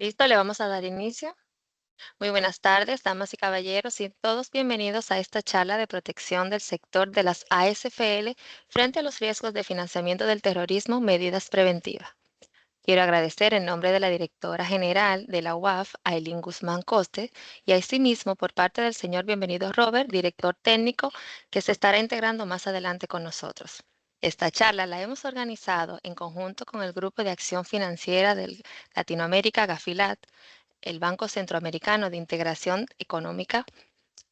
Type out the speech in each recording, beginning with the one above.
Listo, le vamos a dar inicio. Muy buenas tardes, damas y caballeros, y todos bienvenidos a esta charla de protección del sector de las ASFL frente a los riesgos de financiamiento del terrorismo, medidas preventivas. Quiero agradecer en nombre de la directora general de la UAF, Ailín Guzmán Coste, y asimismo por parte del señor Bienvenido Robert, director técnico, que se estará integrando más adelante con nosotros. Esta charla la hemos organizado en conjunto con el Grupo de Acción Financiera de Latinoamérica, GAFILAT, el Banco Centroamericano de Integración Económica,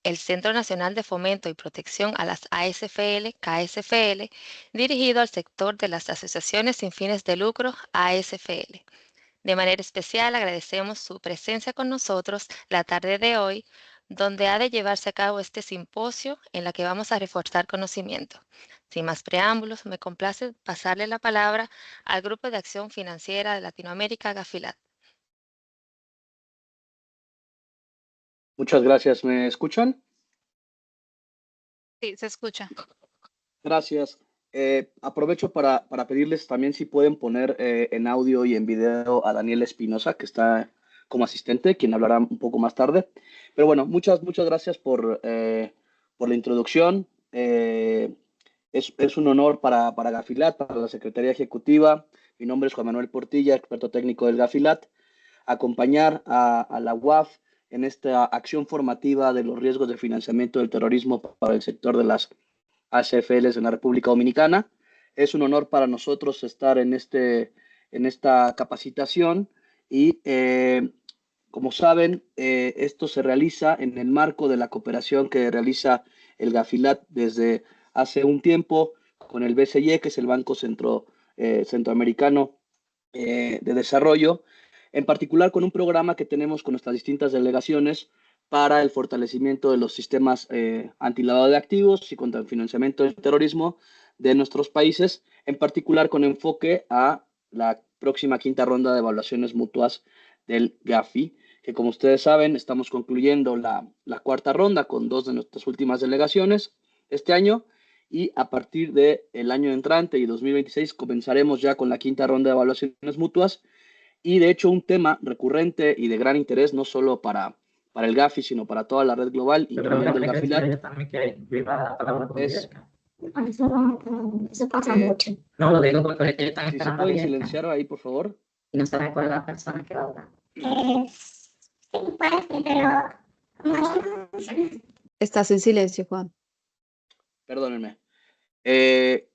el Centro Nacional de Fomento y Protección a las ASFL, KSFL, dirigido al sector de las asociaciones sin fines de lucro, ASFL. De manera especial agradecemos su presencia con nosotros la tarde de hoy, donde ha de llevarse a cabo este simposio en la que vamos a reforzar conocimiento. Sin más preámbulos, me complace pasarle la palabra al Grupo de Acción Financiera de Latinoamérica, GAFILAT. Muchas gracias. ¿Me escuchan? Sí, se escucha. Gracias. Aprovecho para pedirles también si pueden poner en audio y en video a Daniel Espinosa, que está como asistente, quien hablará un poco más tarde. Pero bueno, muchas gracias por la introducción. Es un honor para Gafilat, para la Secretaría Ejecutiva. Mi nombre es Juan Manuel Portilla, experto técnico del Gafilat. Acompañar a la UAF en esta acción formativa de los riesgos de financiamiento del terrorismo para el sector de las ACFLs en la República Dominicana. Es un honor para nosotros estar en esta capacitación y, como saben, esto se realiza en el marco de la cooperación que realiza el GAFILAT desde hace un tiempo con el BCE, que es el Banco Centroamericano de Desarrollo, en particular con un programa que tenemos con nuestras distintas delegaciones para el fortalecimiento de los sistemas antilavado de activos y contra el financiamiento del terrorismo de nuestros países, en particular con enfoque a la próxima quinta ronda de evaluaciones mutuas del GAFI, que como ustedes saben, estamos concluyendo la cuarta ronda con 2 de nuestras últimas delegaciones este año, y a partir del año entrante y 2026 comenzaremos ya con la quinta ronda de evaluaciones mutuas. Y de hecho un tema recurrente y de gran interés no solo para el GAFI, sino para toda la red global, incluyendo el GAFILAT, es... Eso pasa mucho. No lo digo porque están Si se esperando pueden abierta silenciar ahí, por favor. y no saben cuál es la persona que habla. Sí, puede ser, pero... Estás en silencio, Juan. Perdónenme.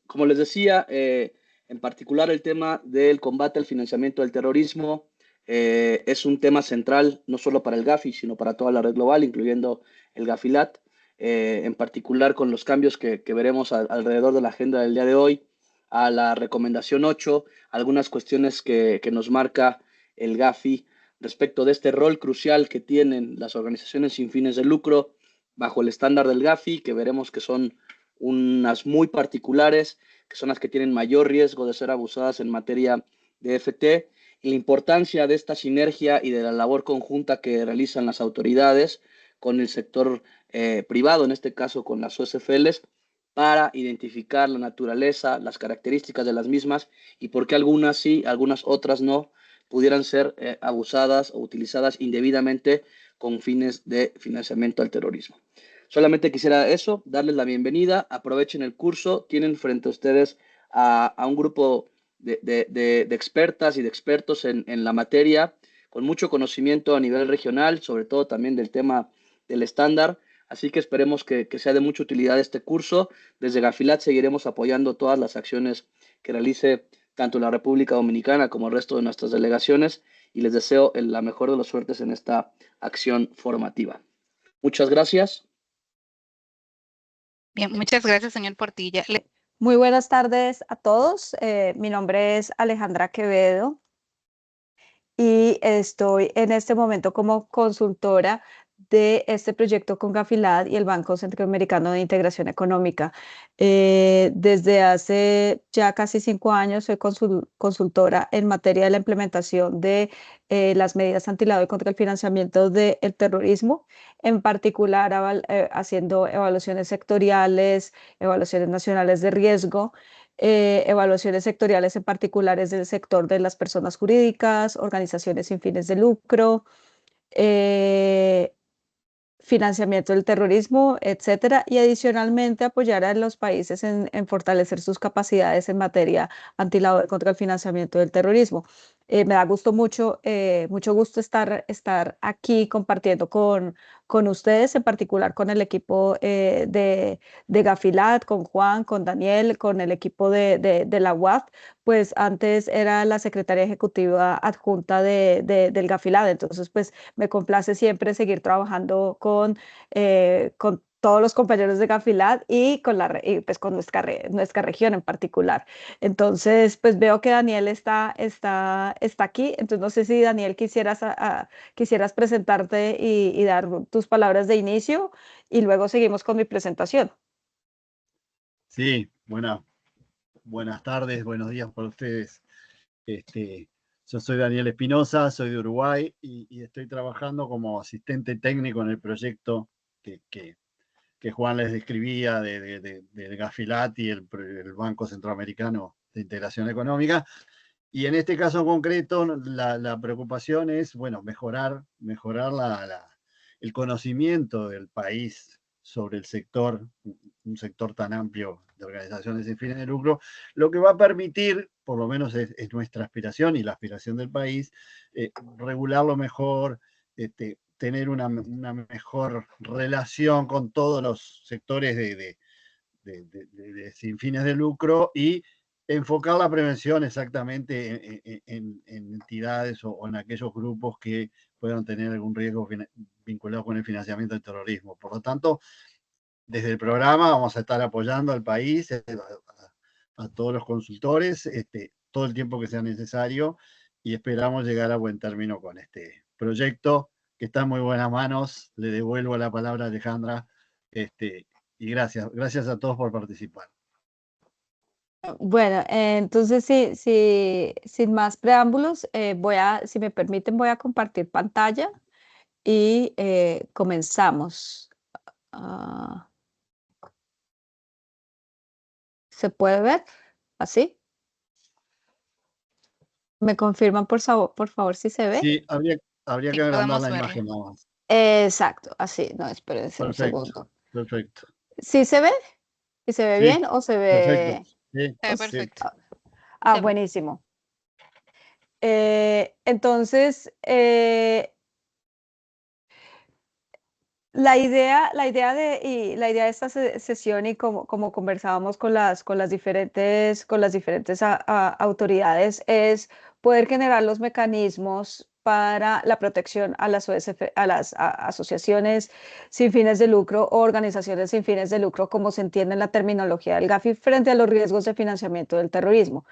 Como les decía, en particular el tema del combate al financiamiento del terrorismo es un tema central no solo para el GAFI, sino para toda la red global, incluyendo el GAFILAT, en particular con los cambios que veremos alrededor de la agenda del día de hoy, a la recomendación 8, algunas cuestiones que nos marca el GAFI respecto de este rol crucial que tienen las organizaciones sin fines de lucro bajo el estándar del GAFI, que veremos que son unas muy particulares, que son las que tienen mayor riesgo de ser abusadas en materia de FT, y la importancia de esta sinergia y de la labor conjunta que realizan las autoridades con el sector privado, en este caso con las OSFLs, para identificar la naturaleza, las características de las mismas y por qué algunas sí, algunas otras no, pudieran ser abusadas o utilizadas indebidamente con fines de financiamiento al terrorismo. Solamente quisiera eso, darles la bienvenida, aprovechen el curso, tienen frente a ustedes a un grupo de expertas y de expertos en la materia, con mucho conocimiento a nivel regional, sobre todo también del tema del estándar, así que esperemos que sea de mucha utilidad este curso. Desde GAFILAT seguiremos apoyando todas las acciones que realice tanto la República Dominicana como el resto de nuestras delegaciones, y les deseo la mejor de las suertes en esta acción formativa. Muchas gracias. Bien, muchas gracias, señor Portilla. Muy buenas tardes a todos. Mi nombre es Alejandra Quevedo y estoy en este momento como consultora de este proyecto con GAFILAT y el Banco Centroamericano de Integración Económica. Desde hace ya casi 5 años soy consultora en materia de la implementación de las medidas antilavado y contra el financiamiento del terrorismo, en particular haciendo evaluaciones sectoriales, evaluaciones nacionales de riesgo, evaluaciones sectoriales en particulares del sector de las personas jurídicas, organizaciones sin fines de lucro, financiamiento del terrorismo, etcétera, y adicionalmente apoyar a los países en fortalecer sus capacidades en materia antilavado contra el financiamiento del terrorismo. Me da mucho gusto estar aquí compartiendo con ustedes, en particular con el equipo de Gafilat, con Juan, con Daniel, con el equipo de la UAF. Pues antes era la secretaria ejecutiva adjunta del Gafilat, entonces pues me complace siempre seguir trabajando con todos los compañeros de Gafilat y pues con nuestra región en particular. Entonces, pues veo que Daniel está aquí. Entonces, no sé si Daniel quisieras presentarte y dar tus palabras de inicio y luego seguimos con mi presentación. Sí, buenas tardes, buenos días para ustedes. Yo soy Daniel Espinosa, soy de Uruguay y estoy trabajando como asistente técnico en el proyecto que Juan les describía del Gafilat y el Banco Centroamericano de Integración Económica. Y en este caso concreto, la preocupación es, bueno, mejorar el conocimiento del país sobre el sector, un sector tan amplio de organizaciones sin fines de lucro, lo que va a permitir, por lo menos es nuestra aspiración y la aspiración del país, regularlo mejor, tener una mejor relación con todos los sectores de sin fines de lucro y enfocar la prevención exactamente en entidades o en aquellos grupos que puedan tener algún riesgo vinculado con el financiamiento del terrorismo. Por lo tanto, desde el programa vamos a estar apoyando al país, a todos los consultores, todo el tiempo que sea necesario, y esperamos llegar a buen término con este proyecto que está en muy buenas manos. Le devuelvo la palabra a Alejandra, y gracias a todos por participar. Bueno, entonces sin más preámbulos, si me permiten, voy a compartir pantalla y comenzamos. ¿Se puede ver? ¿Así? ¿Me confirman por favor si se ve? Sí, habría Sí, que agrandar podemos la verlo. imagen nada más. Exacto, así. No, espérense un Perfecto, segundo. perfecto. ¿Sí se ve? ¿Y se ve Sí, bien o se perfecto. ve? Sí, Se ve sí. perfecto. Se ve. Buenísimo. Entonces, la idea de esta sesión, y como conversábamos con las diferentes autoridades, es poder generar los mecanismos para la protección a las OSF, a las asociaciones sin fines de lucro o organizaciones sin fines de lucro, como se entiende en la terminología del GAFI, frente a los riesgos de financiamiento del terrorismo.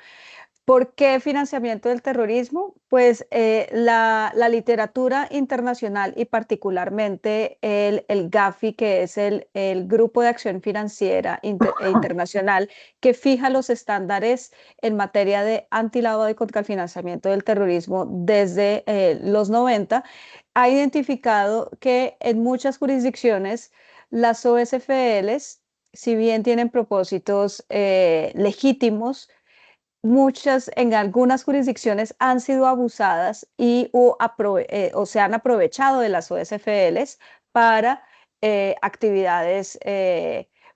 ¿Por qué financiamiento del terrorismo? Pues la literatura internacional y particularmente el GAFI, que es el Grupo de Acción Financiera Internacional, que fija los estándares en materia de antilavado y contra el financiamiento del terrorismo desde los 90, ha identificado que en muchas jurisdicciones las OSFLs, si bien tienen propósitos legítimos, en algunas jurisdicciones han sido abusadas o se han aprovechado de las OSFLs para actividades,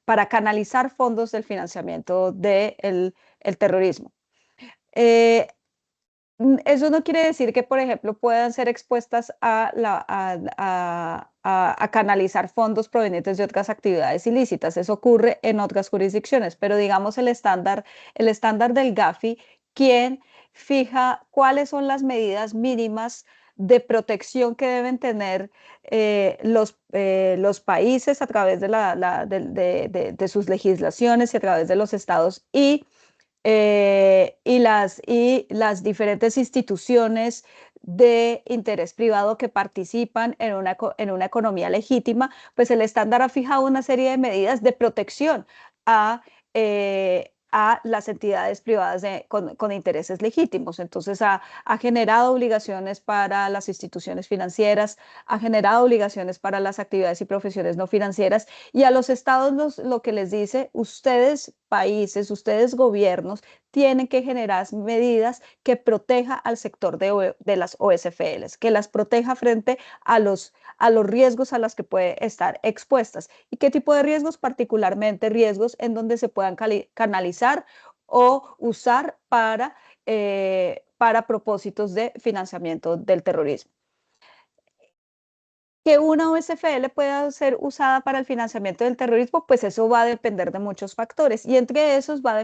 para canalizar fondos del financiamiento del terrorismo. Eso no quiere decir que, por ejemplo, puedan ser expuestas a canalizar fondos provenientes de otras actividades ilícitas. Eso ocurre en otras jurisdicciones, pero digamos el estándar del GAFI, quien fija cuáles son las medidas mínimas de protección que deben tener los países a través de sus legislaciones y a través de los estados y las diferentes instituciones de interés privado que participan en una economía legítima, pues el estándar ha fijado una serie de medidas de protección a las entidades privadas con intereses legítimos. Entonces ha generado obligaciones para las instituciones financieras, ha generado obligaciones para las actividades y profesiones no financieras, y a los estados lo que les dice: ustedes países, ustedes gobiernos, tienen que generar medidas que proteja al sector de las OSFLs, que las proteja frente a los riesgos a los que puede estar expuestas. ¿Y qué tipo de riesgos? Particularmente riesgos en donde se puedan canalizar o usar para propósitos de financiamiento del terrorismo. Que una OSFL pueda ser usada para el financiamiento del terrorismo, pues eso va a depender de muchos factores y entre esos va a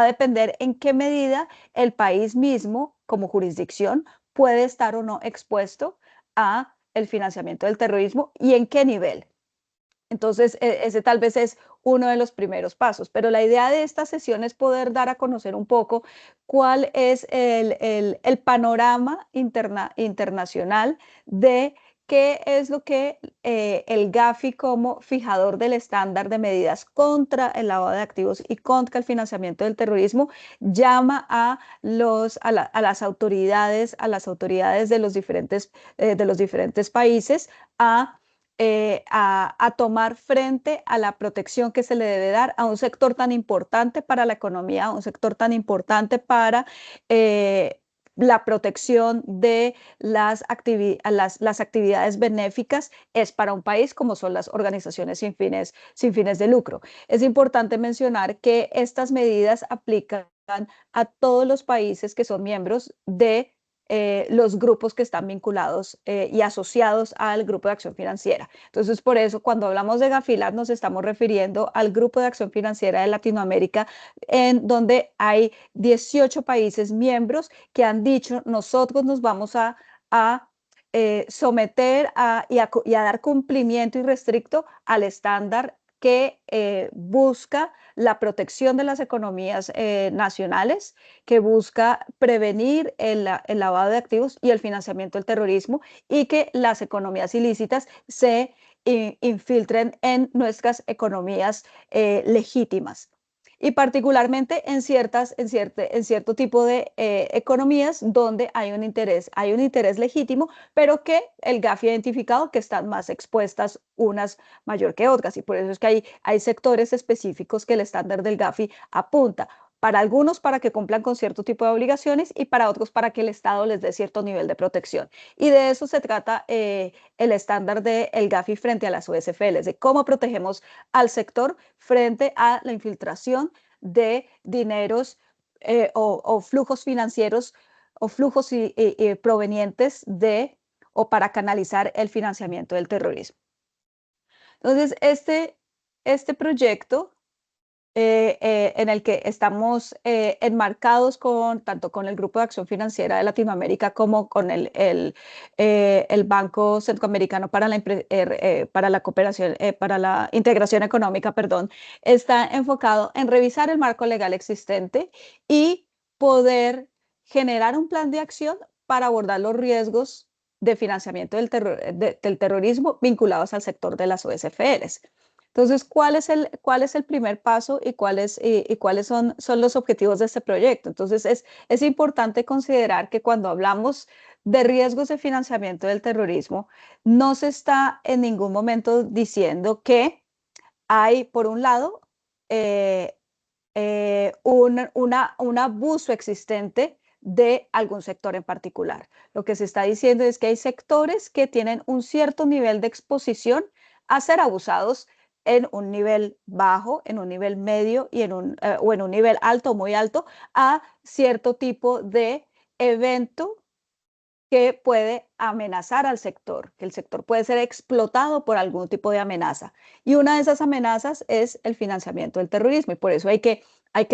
depender en qué medida el país mismo, como jurisdicción, puede estar o no expuesto a el financiamiento del terrorismo y en qué nivel. Entonces, ese tal vez es uno de los primeros pasos, pero la idea de esta sesión es poder dar a conocer un poco cuál es el panorama internacional de qué es lo que el GAFI como fijador del estándar de medidas contra el lavado de activos y contra el financiamiento del terrorismo llama a las autoridades de los diferentes países a tomar frente a la protección que se le debe dar a un sector tan importante para la economía, a un sector tan importante para la protección de las actividades benéficas es para un país como son las organizaciones sin fines de lucro. Es importante mencionar que estas medidas aplican a todos los países que son miembros de los grupos que están vinculados y asociados al Grupo de Acción Financiera. Entonces, por eso, cuando hablamos de GAFILAT, nos estamos refiriendo al Grupo de Acción Financiera de Latinoamérica, en donde hay 18 países miembros que han dicho, nosotros nos vamos a someter y a dar cumplimiento irrestricto al estándar que busca la protección de las economías nacionales, que busca prevenir el lavado de activos y el financiamiento del terrorismo y que las economías ilícitas se infiltren en nuestras economías legítimas. Y particularmente en cierto tipo de economías donde hay un interés legítimo, pero que el GAFI ha identificado que están más expuestas unas mayor que otras. Y por eso es que hay sectores específicos que el estándar del GAFI apunta. Para algunos para que cumplan con cierto tipo de obligaciones y para otros para que el Estado les dé cierto nivel de protección. Y de eso se trata el estándar del GAFI frente a las OSFLs, de cómo protegemos al sector frente a la infiltración de dineros o flujos financieros o flujos provenientes de o para canalizar el financiamiento del terrorismo. Entonces, este proyecto en el que estamos enmarcados tanto con el Grupo de Acción Financiera de Latinoamérica como con el Banco Centroamericano para la cooperación, para la integración económica, perdón, está enfocado en revisar el marco legal existente y poder generar un plan de acción para abordar los riesgos de financiamiento del terrorismo vinculados al sector de las OSFLs. Entonces, ¿cuál es el primer paso y cuáles son los objetivos de este proyecto? Entonces, es importante considerar que cuando hablamos de riesgos de financiamiento del terrorismo, no se está en ningún momento diciendo que hay, por un lado, un abuso existente de algún sector en particular. Lo que se está diciendo es que hay sectores que tienen un cierto nivel de exposición a ser abusados en un nivel bajo, en un nivel medio o en un nivel alto o muy alto a cierto tipo de evento que puede amenazar al sector, que el sector puede ser explotado por algún tipo de amenaza. Y una de esas amenazas es el financiamiento del terrorismo y por eso hay que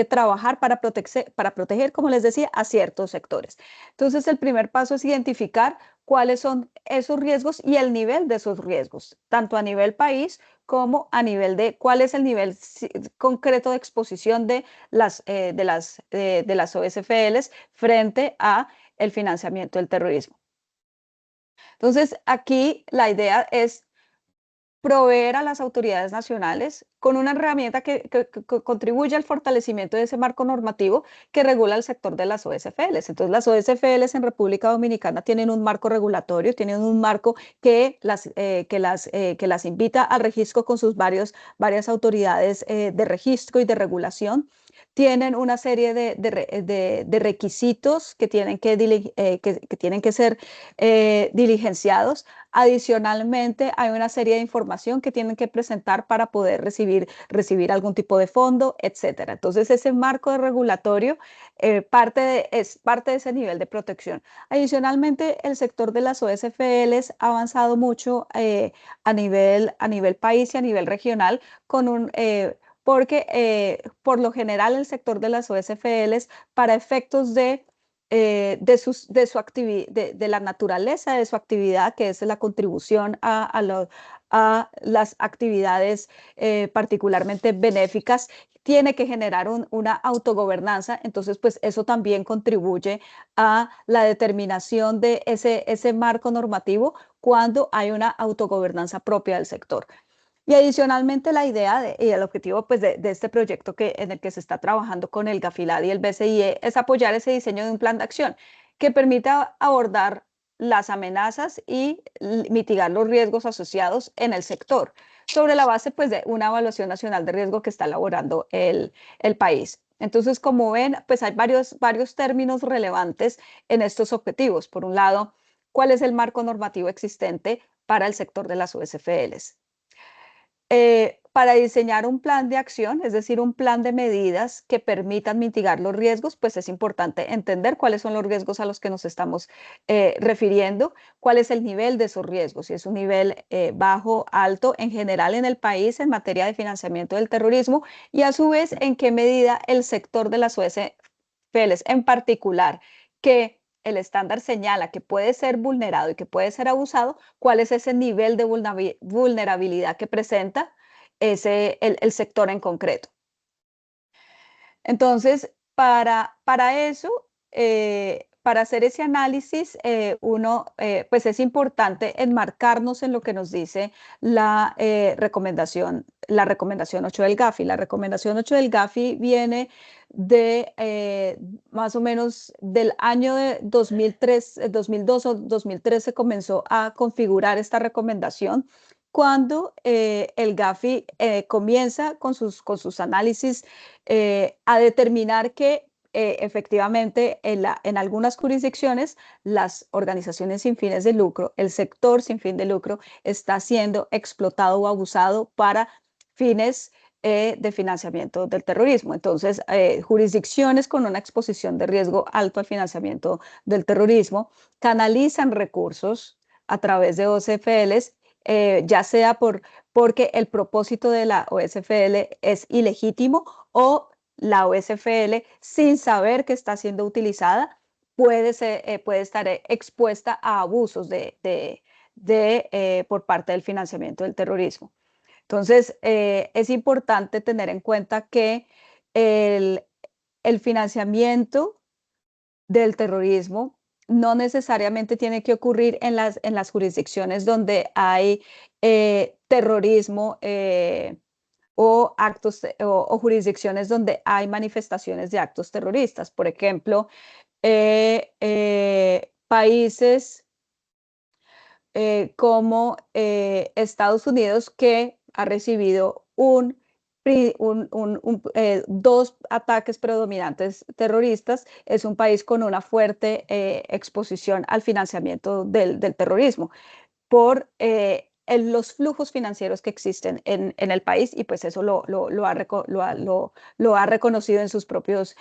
trabajar para proteger, como les decía, a ciertos sectores. Entonces, el primer paso es identificar cuáles son esos riesgos y el nivel de esos riesgos, tanto a nivel país como a nivel de cuál es el nivel concreto de exposición de las OSFLs frente a el financiamiento del terrorismo. Entonces, aquí la idea es proveer a las autoridades nacionales con una herramienta que contribuye al fortalecimiento de ese marco normativo que regula el sector de las OSFLs. Entonces, las OSFLs en República Dominicana tienen un marco regulatorio, tienen un marco que las invita al registro con sus varias autoridades de registro y de regulación. Tienen una serie de requisitos que tienen que ser diligenciados. Adicionalmente, hay una serie de información que tienen que presentar para poder recibir algún tipo de fondo, etcétera. Entonces, ese marco regulatorio es parte de ese nivel de protección. Adicionalmente, el sector de las OSFLs ha avanzado mucho a nivel país y a nivel regional porque por lo general el sector de las OSFLs, para efectos de la naturaleza de su actividad, que es la contribución a las actividades particularmente benéficas, tiene que generar una autogobernanza. Entonces, pues eso también contribuye a la determinación de ese marco normativo cuando hay una autogobernanza propia del sector. Y adicionalmente la idea y el objetivo pues, de este proyecto en el que se está trabajando con el GAFILAD y el BCIE es apoyar ese diseño de un plan de acción que permita abordar las amenazas y mitigar los riesgos asociados en el sector, sobre la base pues, de una evaluación nacional de riesgo que está elaborando el país. Entonces, como ven, pues hay varios términos relevantes en estos objetivos. Por un lado, ¿cuál es el marco normativo existente para el sector de las OSFLs? Para diseñar un plan de acción, es decir, un plan de medidas que permitan mitigar los riesgos, pues es importante entender cuáles son los riesgos a los que nos estamos refiriendo, cuál es el nivel de esos riesgos, si es un nivel bajo, alto, en general en el país en materia de financiamiento del terrorismo y a su vez en qué medida el sector de las OSFLs en particular, que el estándar señala que puede ser vulnerado y que puede ser abusado, cuál es ese nivel de vulnerabilidad que presenta el sector en concreto. Entonces, para eso, para hacer ese análisis, pues es importante enmarcarnos en lo que nos dice la recomendación 8 del GAFI. La recomendación 8 del GAFI viene de más o menos del año de 2002 o 2003 se comenzó a configurar esta recomendación cuando el GAFI comienza con sus análisis a determinar que efectivamente en algunas jurisdicciones las organizaciones sin fines de lucro, el sector sin fin de lucro está siendo explotado o abusado para fines de financiamiento del terrorismo. Entonces, jurisdicciones con una exposición de riesgo alto al financiamiento del terrorismo canalizan recursos a través de OSFLs, ya sea porque el propósito de la OSFL es ilegítimo o la OSFL, sin saber que está siendo utilizada, puede estar expuesta a abusos por parte del financiamiento del terrorismo. Entonces, es importante tener en cuenta que el financiamiento del terrorismo no necesariamente tiene que ocurrir en las jurisdicciones donde hay terrorismo o jurisdicciones donde hay manifestaciones de actos terroristas. Por ejemplo, países como Estados Unidos, que ha recibido dos ataques predominantes terroristas, es un país con una fuerte exposición al financiamiento del terrorismo por los flujos financieros que existen en el país y pues eso lo ha reconocido en sus propios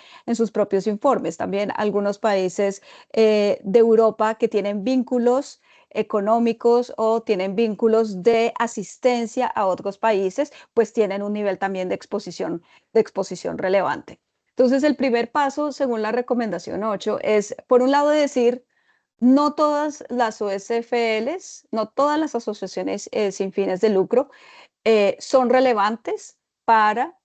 informes. También algunos países de Europa que tienen vínculos económicos o tienen vínculos de asistencia a otros países, pues tienen un nivel también de exposición relevante. Entonces, el primer paso, según la recomendación 8, es, por un lado, decir, no todas las OSFLs, no todas las asociaciones sin fines de lucro son relevantes para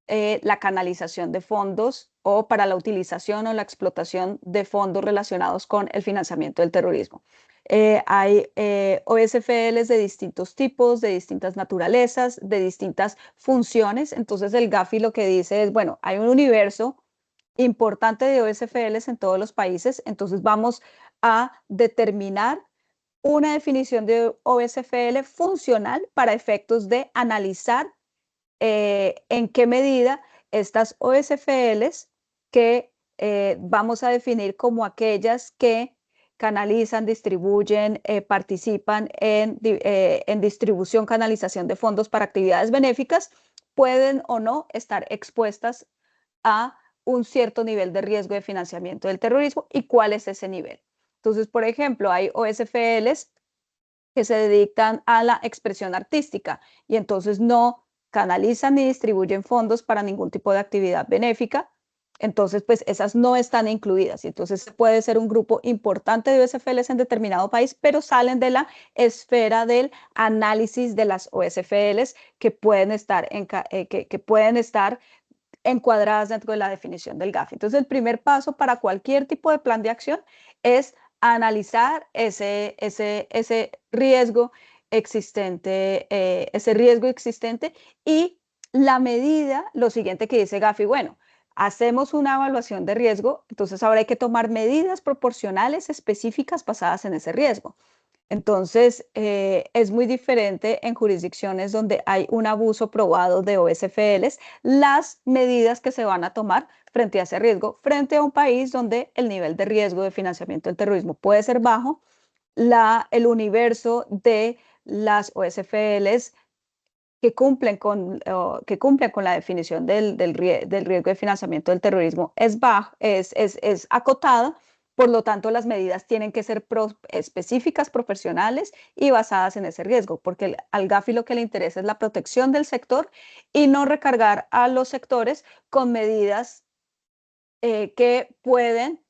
la canalización de fondos o para la utilización o la explotación de fondos relacionados con el financiamiento del terrorismo. Hay OSFLs de distintos tipos, de distintas naturalezas, de distintas funciones. Entonces el Gafi lo que dice es, bueno, hay un universo importante de OSFLs en todos los países, entonces vamos a determinar una definición de OSFL funcional para efectos de analizar en qué medida estas OSFLs que vamos a definir como aquellas que canalizan, distribuyen, participan en distribución, canalización de fondos para actividades benéficas, pueden o no estar expuestas a un cierto nivel de riesgo de financiamiento del terrorismo y cuál es ese nivel. Entonces, por ejemplo, hay OSFLs que se dedican a la expresión artística y entonces no canalizan ni distribuyen fondos para ningún tipo de actividad benéfica. Entonces, pues esas no están incluidas. Y entonces puede ser un grupo importante de OSFLs en determinado país, pero salen de la esfera del análisis de las OSFLs que pueden estar, que pueden estar encuadradas dentro de la definición del Gafi. Entonces, el primer paso para cualquier tipo de plan de acción es analizar ese riesgo existente, y la medida, lo siguiente que dice Gafi, bueno, hacemos una evaluación de riesgo, entonces ahora hay que tomar medidas proporcionales específicas basadas en ese riesgo. Entonces, es muy diferente en jurisdicciones donde hay un abuso probado de OSFLs, las medidas que se van a tomar frente a ese riesgo, frente a un país donde el nivel de riesgo de financiamiento del terrorismo puede ser bajo, el universo de las OSFLs que cumplen con la definición del riesgo de financiamiento del terrorismo es bajo, es acotada. Por lo tanto, las medidas tienen que ser específicas, profesionales y basadas en ese riesgo, porque al Gafi lo que le interesa es la protección del sector y no recargar a los sectores con medidas que pueden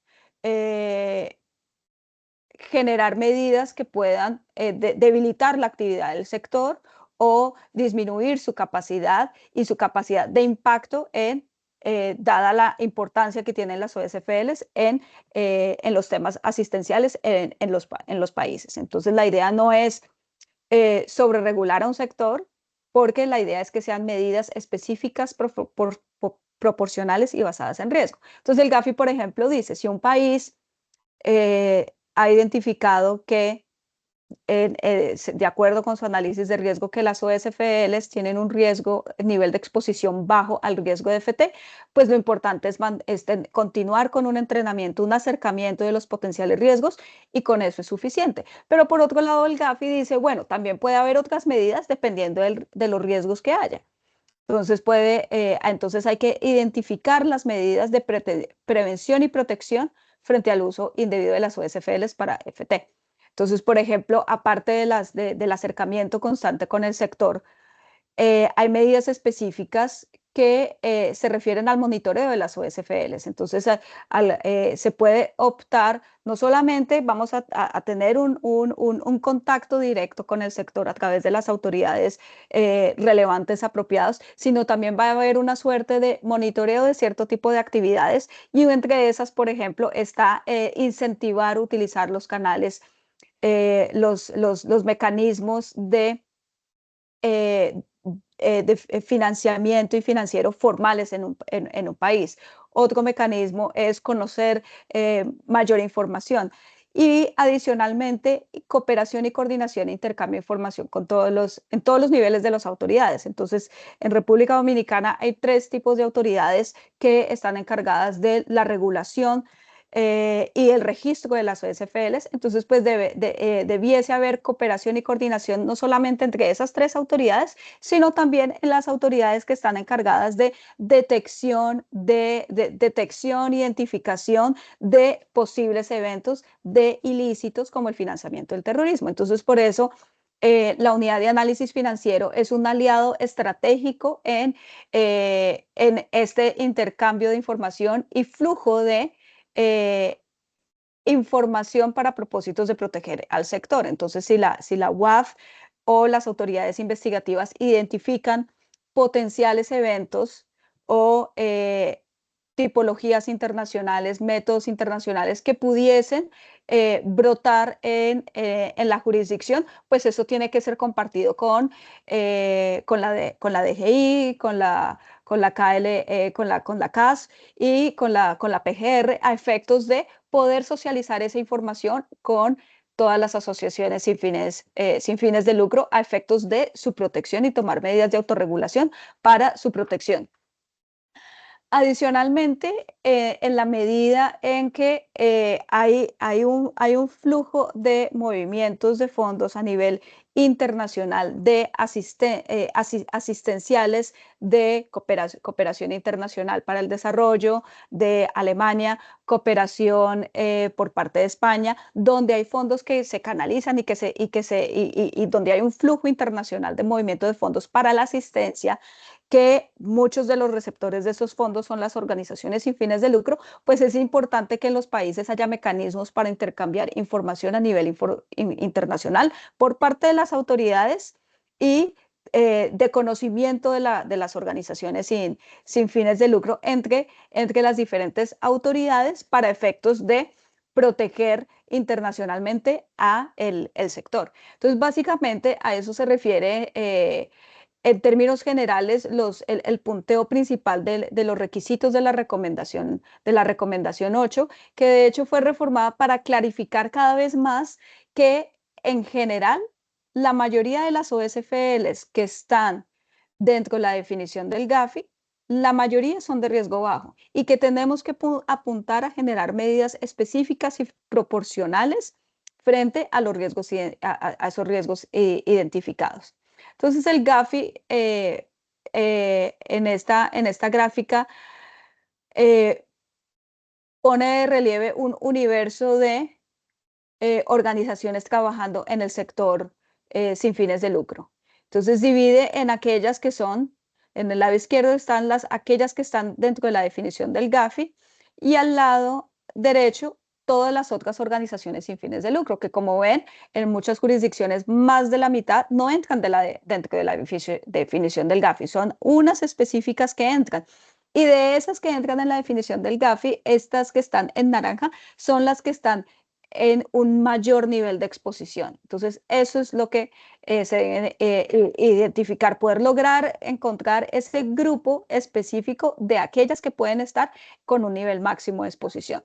generar medidas que puedan debilitar la actividad del sector o disminuir su capacidad y su capacidad de impacto dada la importancia que tienen las OSFLs en los temas asistenciales en los países. Entonces, la idea no es sobreregular a un sector, porque la idea es que sean medidas específicas, proporcionales y basadas en riesgo. Entonces, el Gafi, por ejemplo, dice, si un país ha identificado que, de acuerdo con su análisis de riesgo, que las OSFLs tienen un nivel de exposición bajo al riesgo de FT, pues lo importante es continuar con un entrenamiento, un acercamiento de los potenciales riesgos, y con eso es suficiente. Pero por otro lado, el Gafi dice, bueno, también puede haber otras medidas dependiendo de los riesgos que haya. Entonces, entonces hay que identificar las medidas de prevención y protección frente al uso indebido de las OSFLs para FT. Entonces, por ejemplo, aparte del acercamiento constante con el sector, hay medidas específicas que se refieren al monitoreo de las OSFLs. Entonces, se puede optar, no solamente vamos a tener un contacto directo con el sector a través de las autoridades relevantes apropiadas, sino también va a haber una suerte de monitoreo de cierto tipo de actividades, y entre esas, por ejemplo, está incentivar utilizar los canales, los mecanismos de financiamiento y financiero formales en un país. Otro mecanismo es conocer mayor información. Y adicionalmente, cooperación y coordinación e intercambio de información en todos los niveles de las autoridades. Entonces, en República Dominicana hay 3 tipos de autoridades que están encargadas de la regulación y el registro de las OSFLs. Entonces, pues debiese haber cooperación y coordinación no solamente entre esas 3 autoridades, sino también en las autoridades que están encargadas de detección, identificación de posibles eventos de ilícitos como el financiamiento del terrorismo. Entonces, por eso la unidad de análisis financiero es un aliado estratégico en este intercambio de información y flujo de información para propósitos de proteger al sector. Entonces, si la UAF o las autoridades investigativas identifican potenciales eventos o tipologías internacionales, métodos internacionales que pudiesen brotar en la jurisdicción, pues eso tiene que ser compartido con la DGI, con la KL, con la CAS y con la PGR, a efectos de poder socializar esa información con todas las asociaciones sin fines de lucro, a efectos de su protección y tomar medidas de autorregulación para su protección. Adicionalmente, en la medida en que hay un flujo de movimientos de fondos a nivel internacional de asistenciales de cooperación internacional para el desarrollo de Alemania, cooperación por parte de España, donde hay fondos que se canalizan y donde hay un flujo internacional de movimiento de fondos para la asistencia, que muchos de los receptores de esos fondos son las organizaciones sin fines de lucro, pues es importante que en los países haya mecanismos para intercambiar información a nivel internacional por parte de las autoridades y de conocimiento de las organizaciones sin fines de lucro entre las diferentes autoridades para efectos de proteger internacionalmente a el sector. Entonces, básicamente a eso se refiere en términos generales, el punteo principal de los requisitos de la recomendación 8, que de hecho fue reformada para clarificar cada vez más que en general la mayoría de las OSFLs que están dentro de la definición del GAFI, la mayoría son de riesgo bajo y que tenemos que apuntar a generar medidas específicas y proporcionales frente a los riesgos, a esos riesgos identificados. Entonces el GAFI en esta gráfica pone de relieve un universo de organizaciones trabajando en el sector sin fines de lucro. Entonces divide en aquellas que son, en el lado izquierdo están aquellas que están dentro de la definición del GAFI y al lado derecho todas las otras organizaciones sin fines de lucro, que como ven, en muchas jurisdicciones más de la mitad no entran dentro de la definición del GAFI, son unas específicas que entran. Y de esas que entran en la definición del GAFI, estas que están en naranja son las que están en un mayor nivel de exposición. Entonces, eso es lo que se debe identificar, poder lograr encontrar ese grupo específico de aquellas que pueden estar con un nivel máximo de exposición.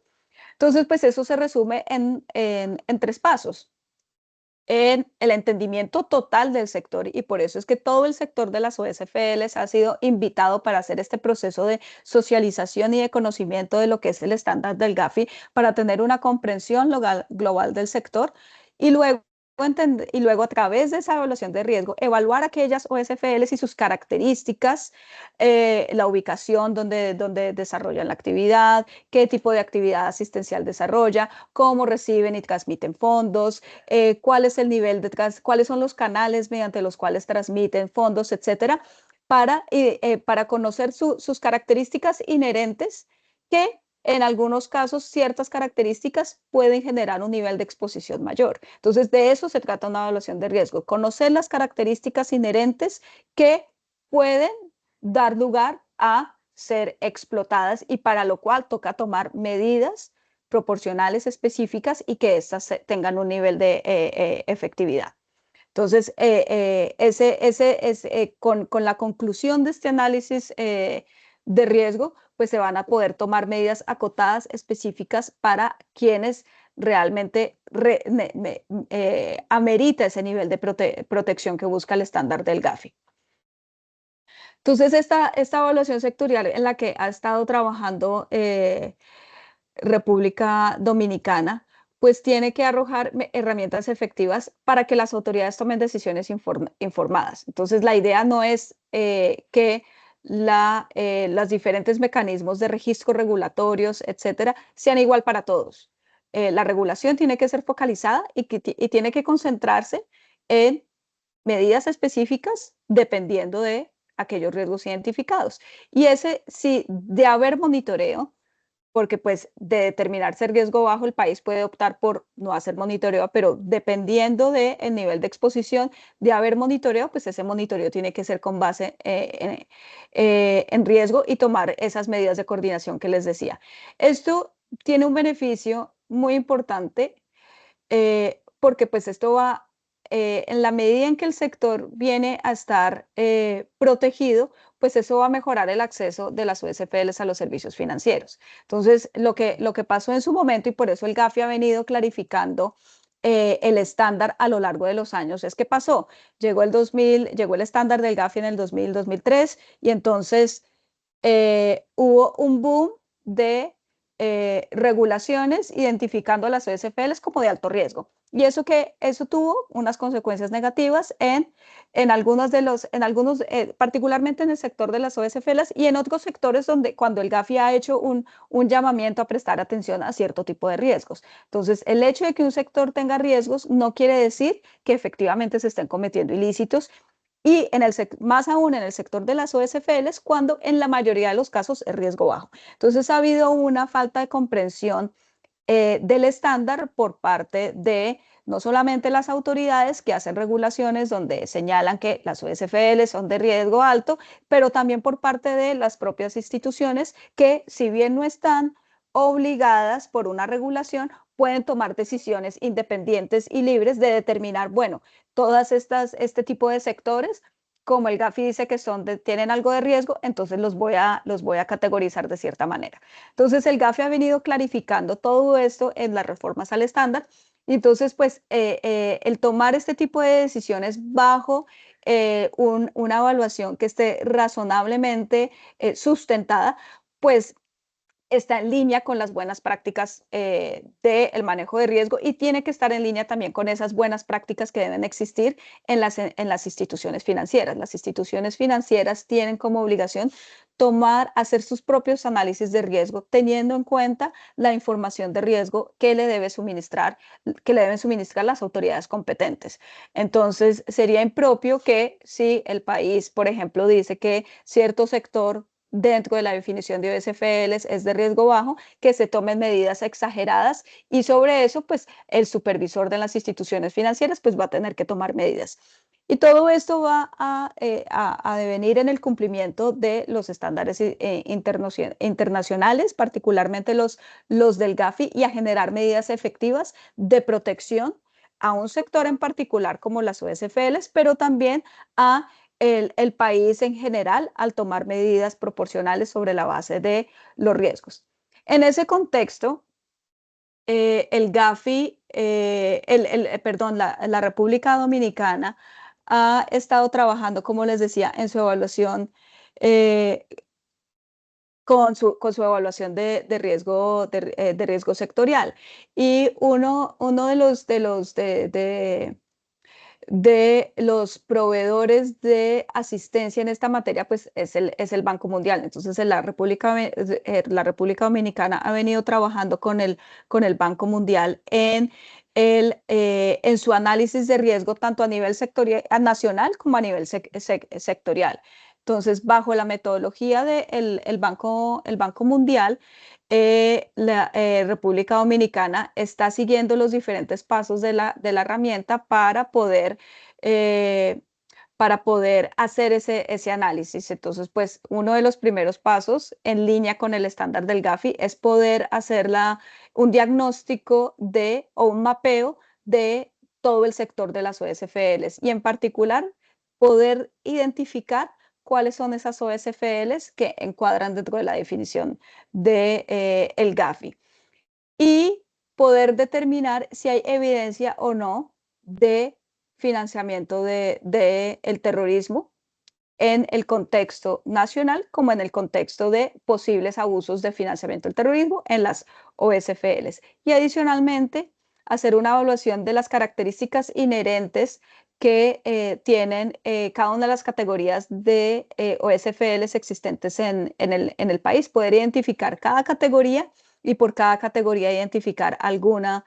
Entonces, pues eso se resume en 3 pasos. En el entendimiento total del sector, y por eso es que todo el sector de las OSFLs ha sido invitado para hacer este proceso de socialización y de conocimiento de lo que es el estándar del GAFI, para tener una comprensión global del sector y luego a través de esa evaluación de riesgo, evaluar aquellas OSFLs y sus características, la ubicación donde desarrollan la actividad, qué tipo de actividad asistencial desarrolla, cómo reciben y transmiten fondos, cuál es el nivel cuáles son los canales mediante los cuales transmiten fondos, etcétera, para conocer sus características inherentes, que en algunos casos ciertas características pueden generar un nivel de exposición mayor. Entonces, de eso se trata una evaluación de riesgo, conocer las características inherentes que pueden dar lugar a ser explotadas y para lo cual toca tomar medidas proporcionales específicas y que éstas tengan un nivel de efectividad. Entonces, con la conclusión de este análisis de riesgo, pues se van a poder tomar medidas acotadas específicas para quienes realmente amerita ese nivel de protección que busca el estándar del GAFI. Entonces, esta evaluación sectorial en la que ha estado trabajando República Dominicana, pues tiene que arrojar herramientas efectivas para que las autoridades tomen decisiones informadas. Entonces, la idea no es que los diferentes mecanismos de registro regulatorios, etcétera, sean igual para todos. La regulación tiene que ser focalizada y tiene que concentrarse en medidas específicas dependiendo de aquellos riesgos identificados. Y si de haber monitoreo, porque pues de determinarse riesgo bajo, el país puede optar por no hacer monitoreo, pero dependiendo del nivel de exposición de haber monitoreo, pues ese monitoreo tiene que ser con base en riesgo y tomar esas medidas de coordinación que les decía. Esto tiene un beneficio muy importante porque pues esto va, en la medida en que el sector viene a estar protegido, pues eso va a mejorar el acceso de las OSFLs a los servicios financieros. Entonces, lo que pasó en su momento, y por eso el GAFI ha venido clarificando el estándar a lo largo de los años, es que pasó, llegó el estándar del GAFI en el 2000, 2003, y entonces hubo un boom de regulaciones identificando a las OSFLs como de alto riesgo. Y eso tuvo unas consecuencias negativas en algunos particularmente en el sector de las OSFLs y en otros sectores donde cuando el GAFI ha hecho un llamamiento a prestar atención a cierto tipo de riesgos. Entonces, el hecho de que un sector tenga riesgos no quiere decir que efectivamente se estén cometiendo ilícitos y más aún en el sector de las OSFLs, cuando en la mayoría de los casos es riesgo bajo. Entonces ha habido una falta de comprensión del estándar por parte de no solamente las autoridades que hacen regulaciones donde señalan que las OSFLs son de riesgo alto, pero también por parte de las propias instituciones que, si bien no están obligadas por una regulación, pueden tomar decisiones independientes y libres de determinar, bueno, este tipo de sectores, como el GAFI dice que tienen algo de riesgo, entonces los voy a categorizar de cierta manera. Entonces el GAFI ha venido clarificando todo esto en las reformas al estándar. Y entonces, pues, el tomar este tipo de decisiones bajo una evaluación que esté razonablemente sustentada, pues está en línea con las buenas prácticas del manejo de riesgo y tiene que estar en línea también con esas buenas prácticas que deben existir en las instituciones financieras. Las instituciones financieras tienen como obligación hacer sus propios análisis de riesgo, teniendo en cuenta la información de riesgo que le deben suministrar las autoridades competentes. Entonces, sería impropio que si el país, por ejemplo, dice que cierto sector dentro de la definición de OSFLs es de riesgo bajo, que se tomen medidas exageradas y sobre eso, pues, el supervisor de las instituciones financieras, pues, va a tener que tomar medidas. Y todo esto va a devenir en el cumplimiento de los estándares internacionales, particularmente los del GAFI, y a generar medidas efectivas de protección a un sector en particular como las OSFLs, pero también a el país en general al tomar medidas proporcionales sobre la base de los riesgos. En ese contexto, el GAFI, perdón, la República Dominicana ha estado trabajando, como les decía, en su evaluación con su evaluación de riesgo sectorial. Y uno de los proveedores de asistencia en esta materia, pues es el Banco Mundial. Entonces, la República Dominicana ha venido trabajando con el Banco Mundial en su análisis de riesgo, tanto a nivel nacional como a nivel sectorial. Entonces, bajo la metodología del Banco Mundial, la República Dominicana está siguiendo los diferentes pasos de la herramienta para poder hacer ese análisis. Entonces, pues uno de los primeros pasos en línea con el estándar del GAFI es poder hacer un diagnóstico o un mapeo de todo el sector de las OSFLs y en particular poder identificar cuáles son esas OSFLs que encuadran dentro de la definición del GAFI y poder determinar si hay evidencia o no de financiamiento del terrorismo en el contexto nacional como en el contexto de posibles abusos de financiamiento del terrorismo en las OSFLs. Y adicionalmente, hacer una evaluación de las características inherentes que tienen cada una de las categorías de OSFLs existentes en el país, poder identificar cada categoría y por cada categoría identificar alguna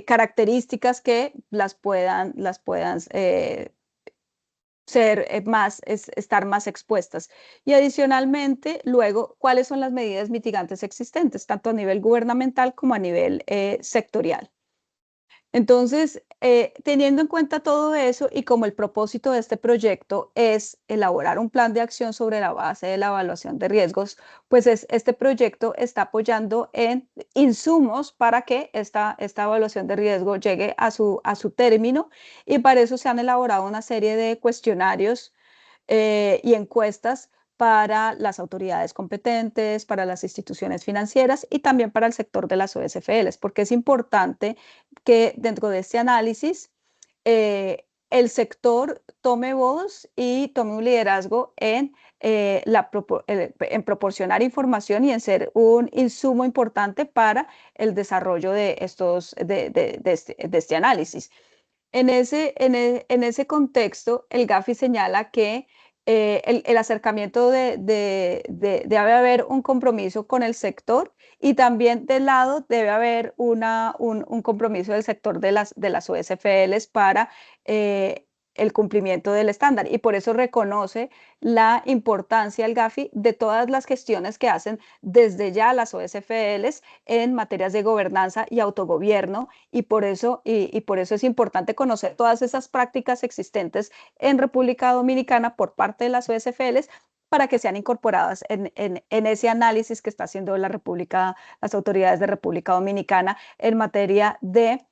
características que las puedan estar más expuestas. Y adicionalmente, luego, ¿cuáles son las medidas mitigantes existentes, tanto a nivel gubernamental como a nivel sectorial? Entonces, teniendo en cuenta todo eso y como el propósito de este proyecto es elaborar un plan de acción sobre la base de la evaluación de riesgos, pues este proyecto está apoyando en insumos para que esta evaluación de riesgo llegue a su término, y para eso se han elaborado una serie de cuestionarios y encuestas para las autoridades competentes, para las instituciones financieras y también para el sector de las OSFLs, porque es importante que dentro de este análisis el sector tome voz y tome un liderazgo en proporcionar información y en ser un insumo importante para el desarrollo de este análisis. En ese contexto, el GAFI señala que el acercamiento debe haber un compromiso con el sector, y también del lado debe haber un compromiso del sector de las OSFLs para el cumplimiento del estándar, y por eso reconoce la importancia el GAFI de todas las gestiones que hacen desde ya las OSFLs en materias de gobernanza y autogobierno, y por eso es importante conocer todas esas prácticas existentes en República Dominicana por parte de las OSFLs para que sean incorporadas en ese análisis que está haciendo las autoridades de República Dominicana en materia de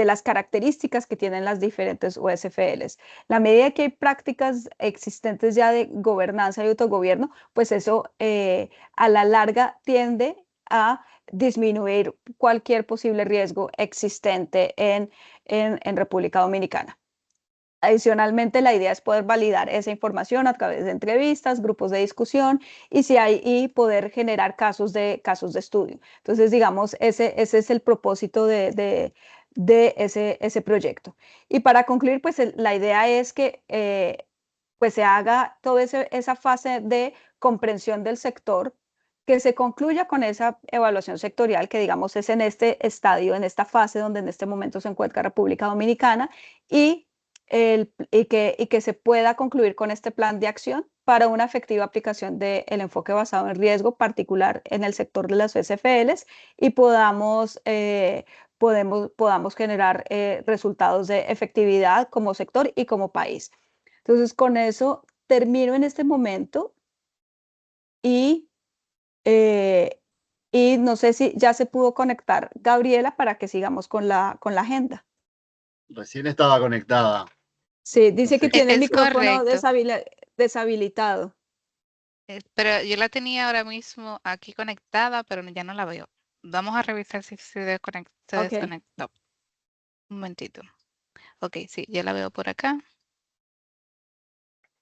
las características que tienen las diferentes OSFLs. La medida que hay prácticas existentes ya de gobernanza y autogobierno, pues eso a la larga tiende a disminuir cualquier posible riesgo existente en República Dominicana. Adicionalmente, la idea es poder validar esa información a través de entrevistas, grupos de discusión y poder generar casos de estudio. Entonces, digamos, ese es el propósito de ese proyecto. Y para concluir, pues la idea es que pues se haga toda esa fase de comprensión del sector, que se concluya con esa evaluación sectorial, que digamos es en este estadio, en esta fase donde en este momento se encuentra República Dominicana, y que se pueda concluir con este plan de acción para una efectiva aplicación del enfoque basado en riesgo, particular en el sector de las OSFLs, y podamos generar resultados de efectividad como sector y como país. Entonces, con eso termino en este momento y, no sé si ya se pudo conectar Gabriela para que sigamos con la agenda. Recién estaba conectada. Sí, dice que sé. tiene el Es micrófono correcto. deshabilitado. Pero yo la tenía ahora mismo aquí conectada, pero ya no la veo. Vamos a revisar si se Ok. desconectó. Un momentito. Ok, sí, ya la veo por acá.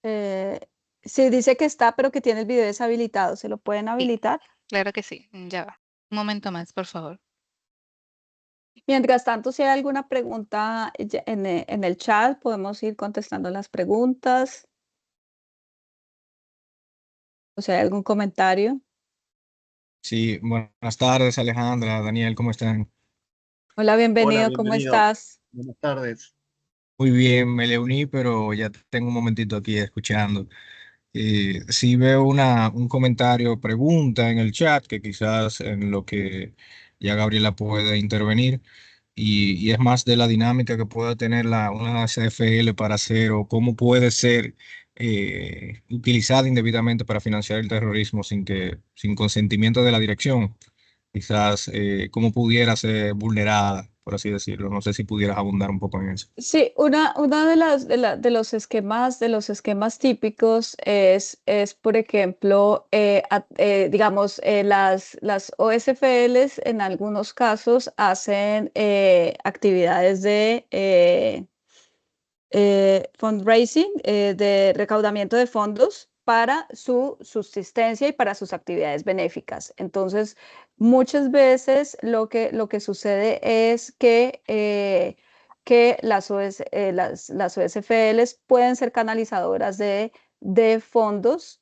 Sí, dice que está, pero que tiene el video deshabilitado. ¿Se lo pueden habilitar? Claro que sí, ya va. Un momento más, por favor. Mientras tanto, si hay alguna pregunta en el chat, podemos ir contestando las preguntas. O si hay algún comentario. Sí, buenas tardes, Alejandra, Daniel, ¿cómo están? Hola, bienvenido. Hola, ¿Cómo bienvenido. estás? Buenas tardes. Muy bien, me le uní, pero ya tengo un momentito aquí escuchando. Sí veo un comentario, pregunta en el chat, que quizás en lo que ya Gabriela puede intervenir, y es más de la dinámica que pueda tener una SFL para hacer, o cómo puede ser utilizada indebidamente para financiar el terrorismo sin consentimiento de la dirección. Quizás cómo pudiera ser vulnerada, por así decirlo. No sé si pudieras abundar un poco en eso. Sí, una de los esquemas típicos por ejemplo, digamos, las OSFLs en algunos casos hacen actividades de fundraising, de recaudamiento de fondos para su subsistencia y para sus actividades benéficas. Entonces, muchas veces lo que sucede es que las OSFLs pueden ser canalizadoras de fondos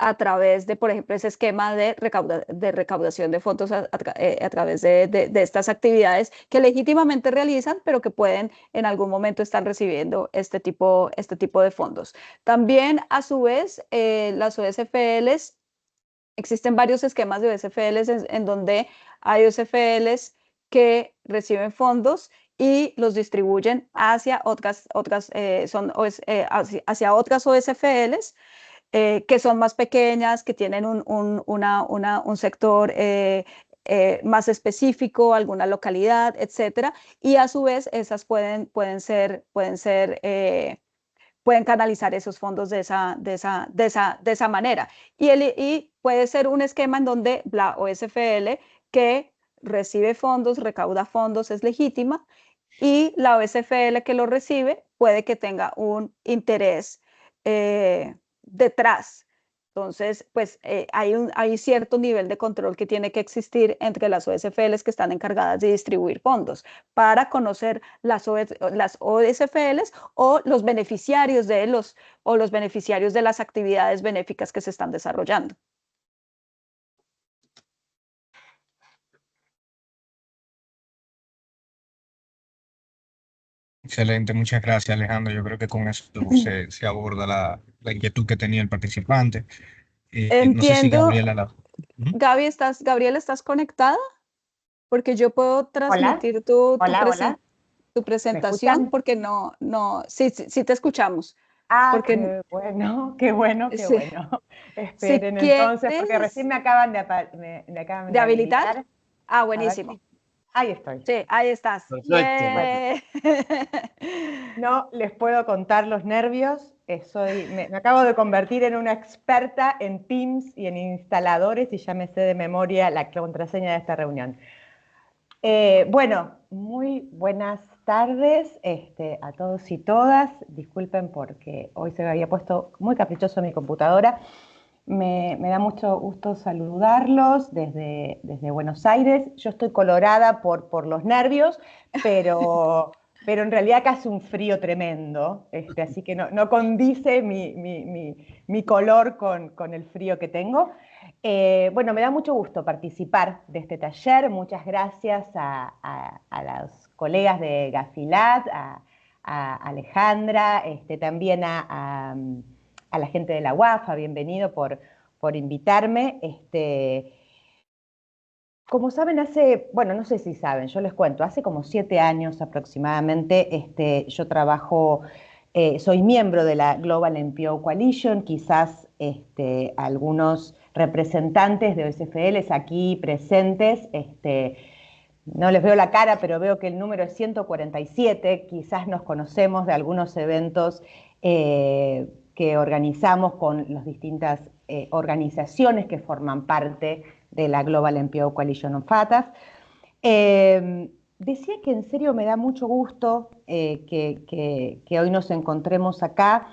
a través de, por ejemplo, ese esquema de recaudación de fondos a través de estas actividades que legítimamente realizan, pero que pueden en algún momento estar recibiendo este tipo de fondos. También, a su vez, las OSFLs, existen varios esquemas de OSFLs en donde hay OSFLs que reciben fondos y los distribuyen hacia hacia otras OSFLs que son más pequeñas, que tienen un sector más específico, alguna localidad, etcétera, y a su vez esas pueden canalizar esos fondos de esa manera. Y puede ser un esquema en donde la OSFL que recibe fondos, recauda fondos, es legítima, y la OSFL que lo recibe puede que tenga un interés detrás. Entonces, pues hay cierto nivel de control que tiene que existir entre las OSFLs que están encargadas de distribuir fondos para conocer las OSFLs o los beneficiarios de las actividades benéficas que se están desarrollando. Excelente, muchas gracias, Alejandro. Yo creo que con eso se aborda la inquietud que tenía el participante. No sé si Entiendo, Gabriela. Ujú. Gabriela, ¿estás conectada? Porque yo puedo Hola, transmitir tu hola. ¿Me presentación escuchan? porque no, sí te escuchamos. Ah, Porque qué bueno, qué sí, bueno. si Esperen entonces, porque quieres recién me acaban me acaban de de habilitar, habilitar. A ver buenísimo. si. Ahí estoy. Sí, ahí estás. Perfecto. Bueno, ¡Yay! no les puedo contar los nervios. Me acabo de convertir en una experta en Teams y en instaladores y ya me sé de memoria la contraseña de esta reunión. Bueno, muy buenas tardes a todos y todas. Disculpen porque hoy se me había puesto muy caprichoso mi computadora. Me da mucho gusto saludarlos desde Buenos Aires. Yo estoy colorada por los nervios, pero en realidad acá hace un frío tremendo, así que no condice mi color con el frío que tengo. Bueno, me da mucho gusto participar de este taller. Muchas gracias a los colegas de Gafilat, a Alejandra, también a la gente de la UAFA, bienvenido por invitarme. Como saben, bueno, no sé si saben, yo les cuento, hace como 7 años aproximadamente, yo trabajo, soy miembro de la Global NPO Coalition, quizás algunos representantes de OSFLs aquí presentes, no les veo la cara, pero veo que el número es 147, quizás nos conocemos de algunos eventos que organizamos con las distintas organizaciones que forman parte de la Global NPO Coalition on FATF. Decía que en serio me da mucho gusto que hoy nos encontremos acá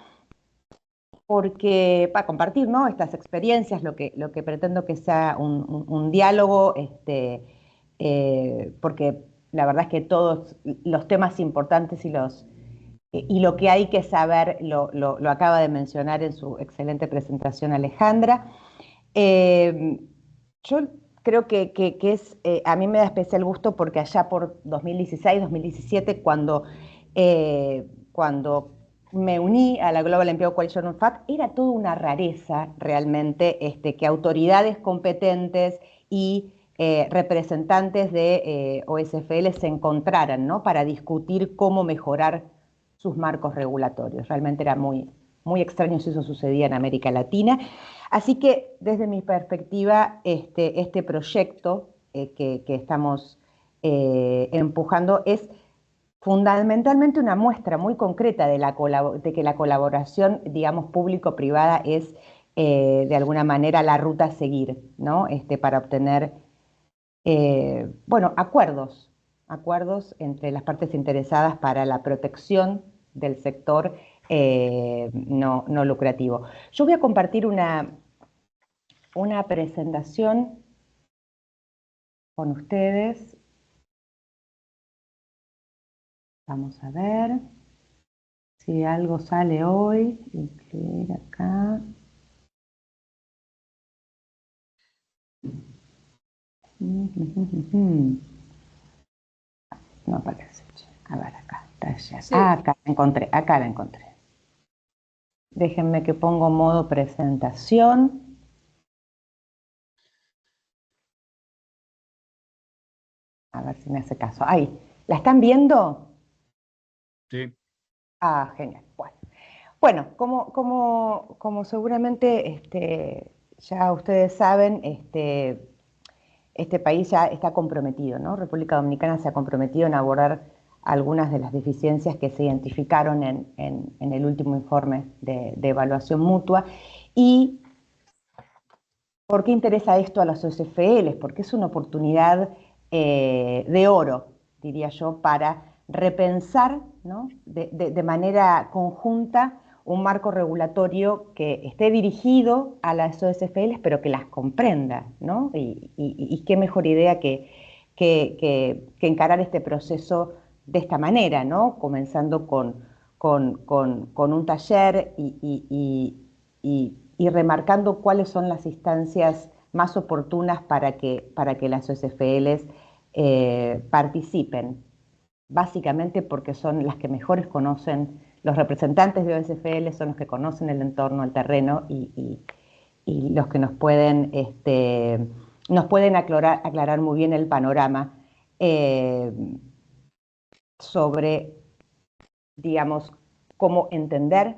porque para compartir, ¿no?, estas experiencias, lo que pretendo que sea un diálogo, porque la verdad es que todos los temas importantes y lo que hay que saber lo acaba de mencionar en su excelente presentación Alejandra. Yo creo que a mí me da especial gusto porque allá por 2016, 2017, cuando me uní a la Global NPO Coalition on FATF, era toda una rareza realmente que autoridades competentes y representantes de OSFL se encontraran, ¿no?, para discutir cómo mejorar sus marcos regulatorios. Realmente era muy, muy extraño si eso sucedía en América Latina. Así que desde mi perspectiva, este proyecto que estamos empujando es fundamentalmente una muestra muy concreta de que la colaboración, digamos, público-privada es de alguna manera la ruta a seguir, ¿no?, para obtener, bueno, acuerdos entre las partes interesadas para la protección del sector no lucrativo. Yo voy a compartir una presentación con ustedes. Vamos a ver si algo sale hoy. Incluir acá. No aparece. A ver, acá. Taller. Sí. Ah, acá la encontré. Déjenme que pongo modo presentación. A ver si me hace caso. Ahí, ¿la están viendo? Sí. Ah, genial. Bueno, como seguramente ya ustedes saben, este país ya está comprometido, ¿no? República Dominicana se ha comprometido en abordar algunas de las deficiencias que se identificaron en el último informe de evaluación mutua. ¿Y por qué interesa esto a las OSFL? Porque es una oportunidad de oro, diría yo, para repensar, ¿no? de manera conjunta un marco regulatorio que esté dirigido a las OSFL, pero que las comprenda, ¿no? Y qué mejor idea que encarar este proceso de esta manera, ¿no? Comenzando con un taller y remarcando cuáles son las instancias más oportunas para que las OSFLs participen, básicamente porque son las que mejores conocen, los representantes de OSFL son los que conocen el entorno, el terreno y los que nos pueden aclarar muy bien el panorama sobre, digamos, cómo entender,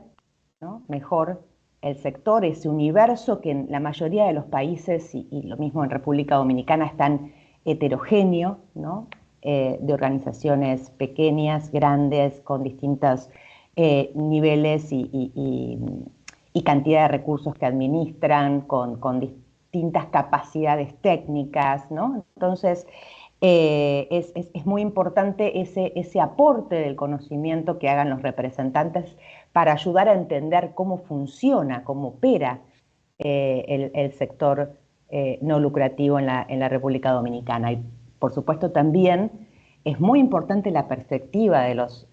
¿no? mejor el sector, ese universo que en la mayoría de los países, y lo mismo en República Dominicana, es tan heterogéneo, ¿no? De organizaciones pequeñas, grandes, con distintos niveles y cantidad de recursos que administran, con distintas capacidades técnicas, ¿no? Entonces, es muy importante ese aporte del conocimiento que hagan los representantes para ayudar a entender cómo funciona, cómo opera el sector no lucrativo en la República Dominicana. Y por supuesto también es muy importante la perspectiva de los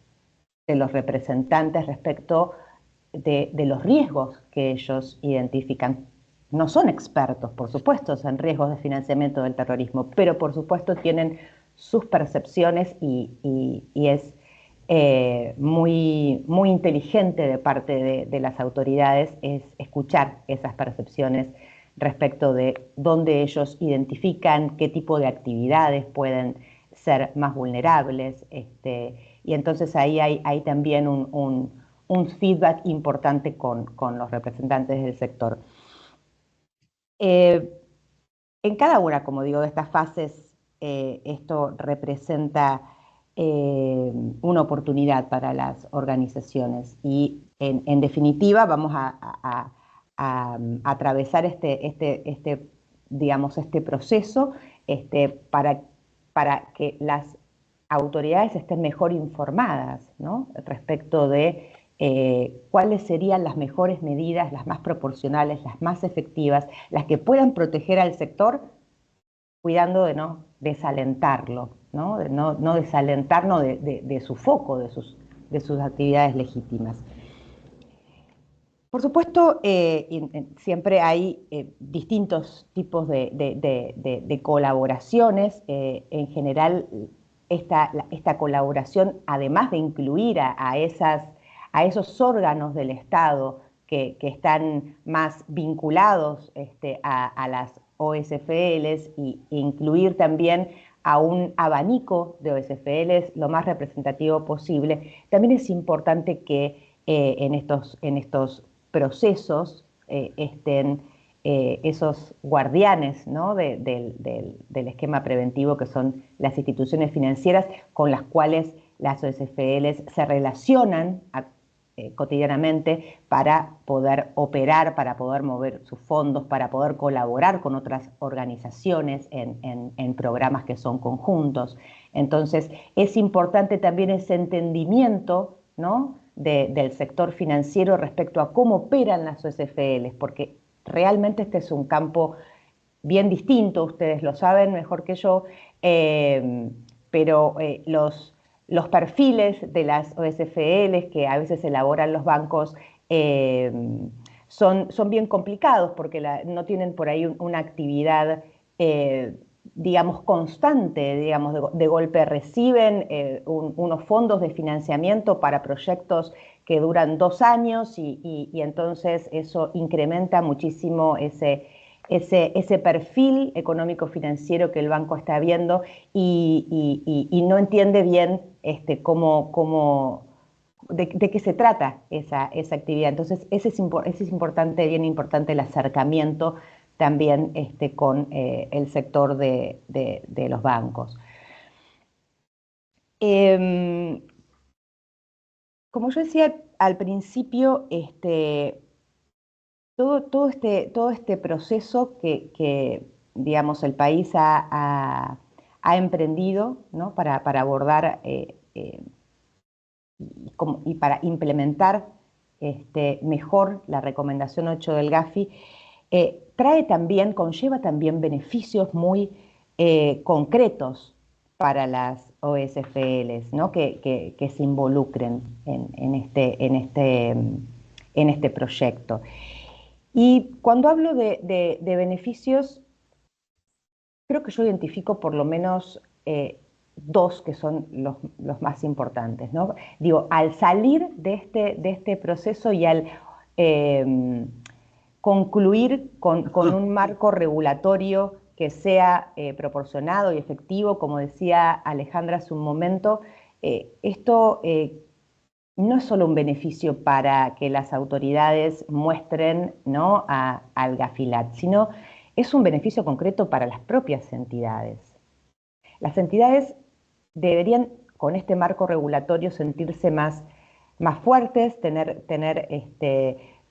representantes respecto de los riesgos que ellos identifican. No son expertos, por supuesto, en riesgos de financiamiento del terrorismo, pero por supuesto tienen sus percepciones y es muy inteligente de parte de las autoridades es escuchar esas percepciones respecto de dónde ellos identifican qué tipo de actividades pueden ser más vulnerables. Y entonces ahí hay también un feedback importante con los representantes del sector. En cada una, como digo, de estas fases, esto representa una oportunidad para las organizaciones y en definitiva vamos a atravesar digamos, este proceso para que las autoridades estén mejor informadas, ¿no? Respecto de cuáles serían las mejores medidas, las más proporcionales, las más efectivas, las que puedan proteger al sector, cuidando de no desalentarlo, ¿no? De no desalentarnos de su foco, de sus actividades legítimas. Por supuesto, siempre hay distintos tipos de colaboraciones. En general, esta colaboración, además de incluir a esos órganos del Estado que están más vinculados a las OSFLs e incluir también a un abanico de OSFLs lo más representativo posible, también es importante que en estos procesos estén esos guardianes, ¿no? del esquema preventivo que son las instituciones financieras con las cuales las OSFLs se relacionan cotidianamente para poder operar, para poder mover sus fondos, para poder colaborar con otras organizaciones en programas que son conjuntos. Entonces, es importante también ese entendimiento, ¿no? del sector financiero respecto a cómo operan las OSFLs, porque realmente este es un campo bien distinto, ustedes lo saben mejor que yo, pero los perfiles de las OSFLs que a veces elaboran los bancos son bien complicados porque no tienen por ahí una actividad digamos, constante, digamos, de golpe reciben unos fondos de financiamiento para proyectos que duran 2 años y entonces eso incrementa muchísimo ese perfil económico-financiero que el banco está viendo y no entiende bien de qué se trata esa actividad. Entonces, ese es importante, bien importante el acercamiento también con el sector de los bancos. Como yo decía al principio, todo este proceso que digamos, el país ha emprendido, ¿no? para abordar y para implementar mejor la recomendación 8 del Gafi, conlleva también beneficios muy concretos para las OSFLs, ¿no? que se involucren en este proyecto. Y cuando hablo de beneficios, creo que yo identifico por lo menos 2 que son los más importantes, ¿no? Digo, al salir de este proceso y al concluir con un marco regulatorio que sea proporcionado y efectivo, como decía Alejandra hace un momento, esto no es solo un beneficio para que las autoridades muestren, ¿no? al Gafilat, sino es un beneficio concreto para las propias entidades. Las entidades deberían, con este marco regulatorio, sentirse más fuertes, tener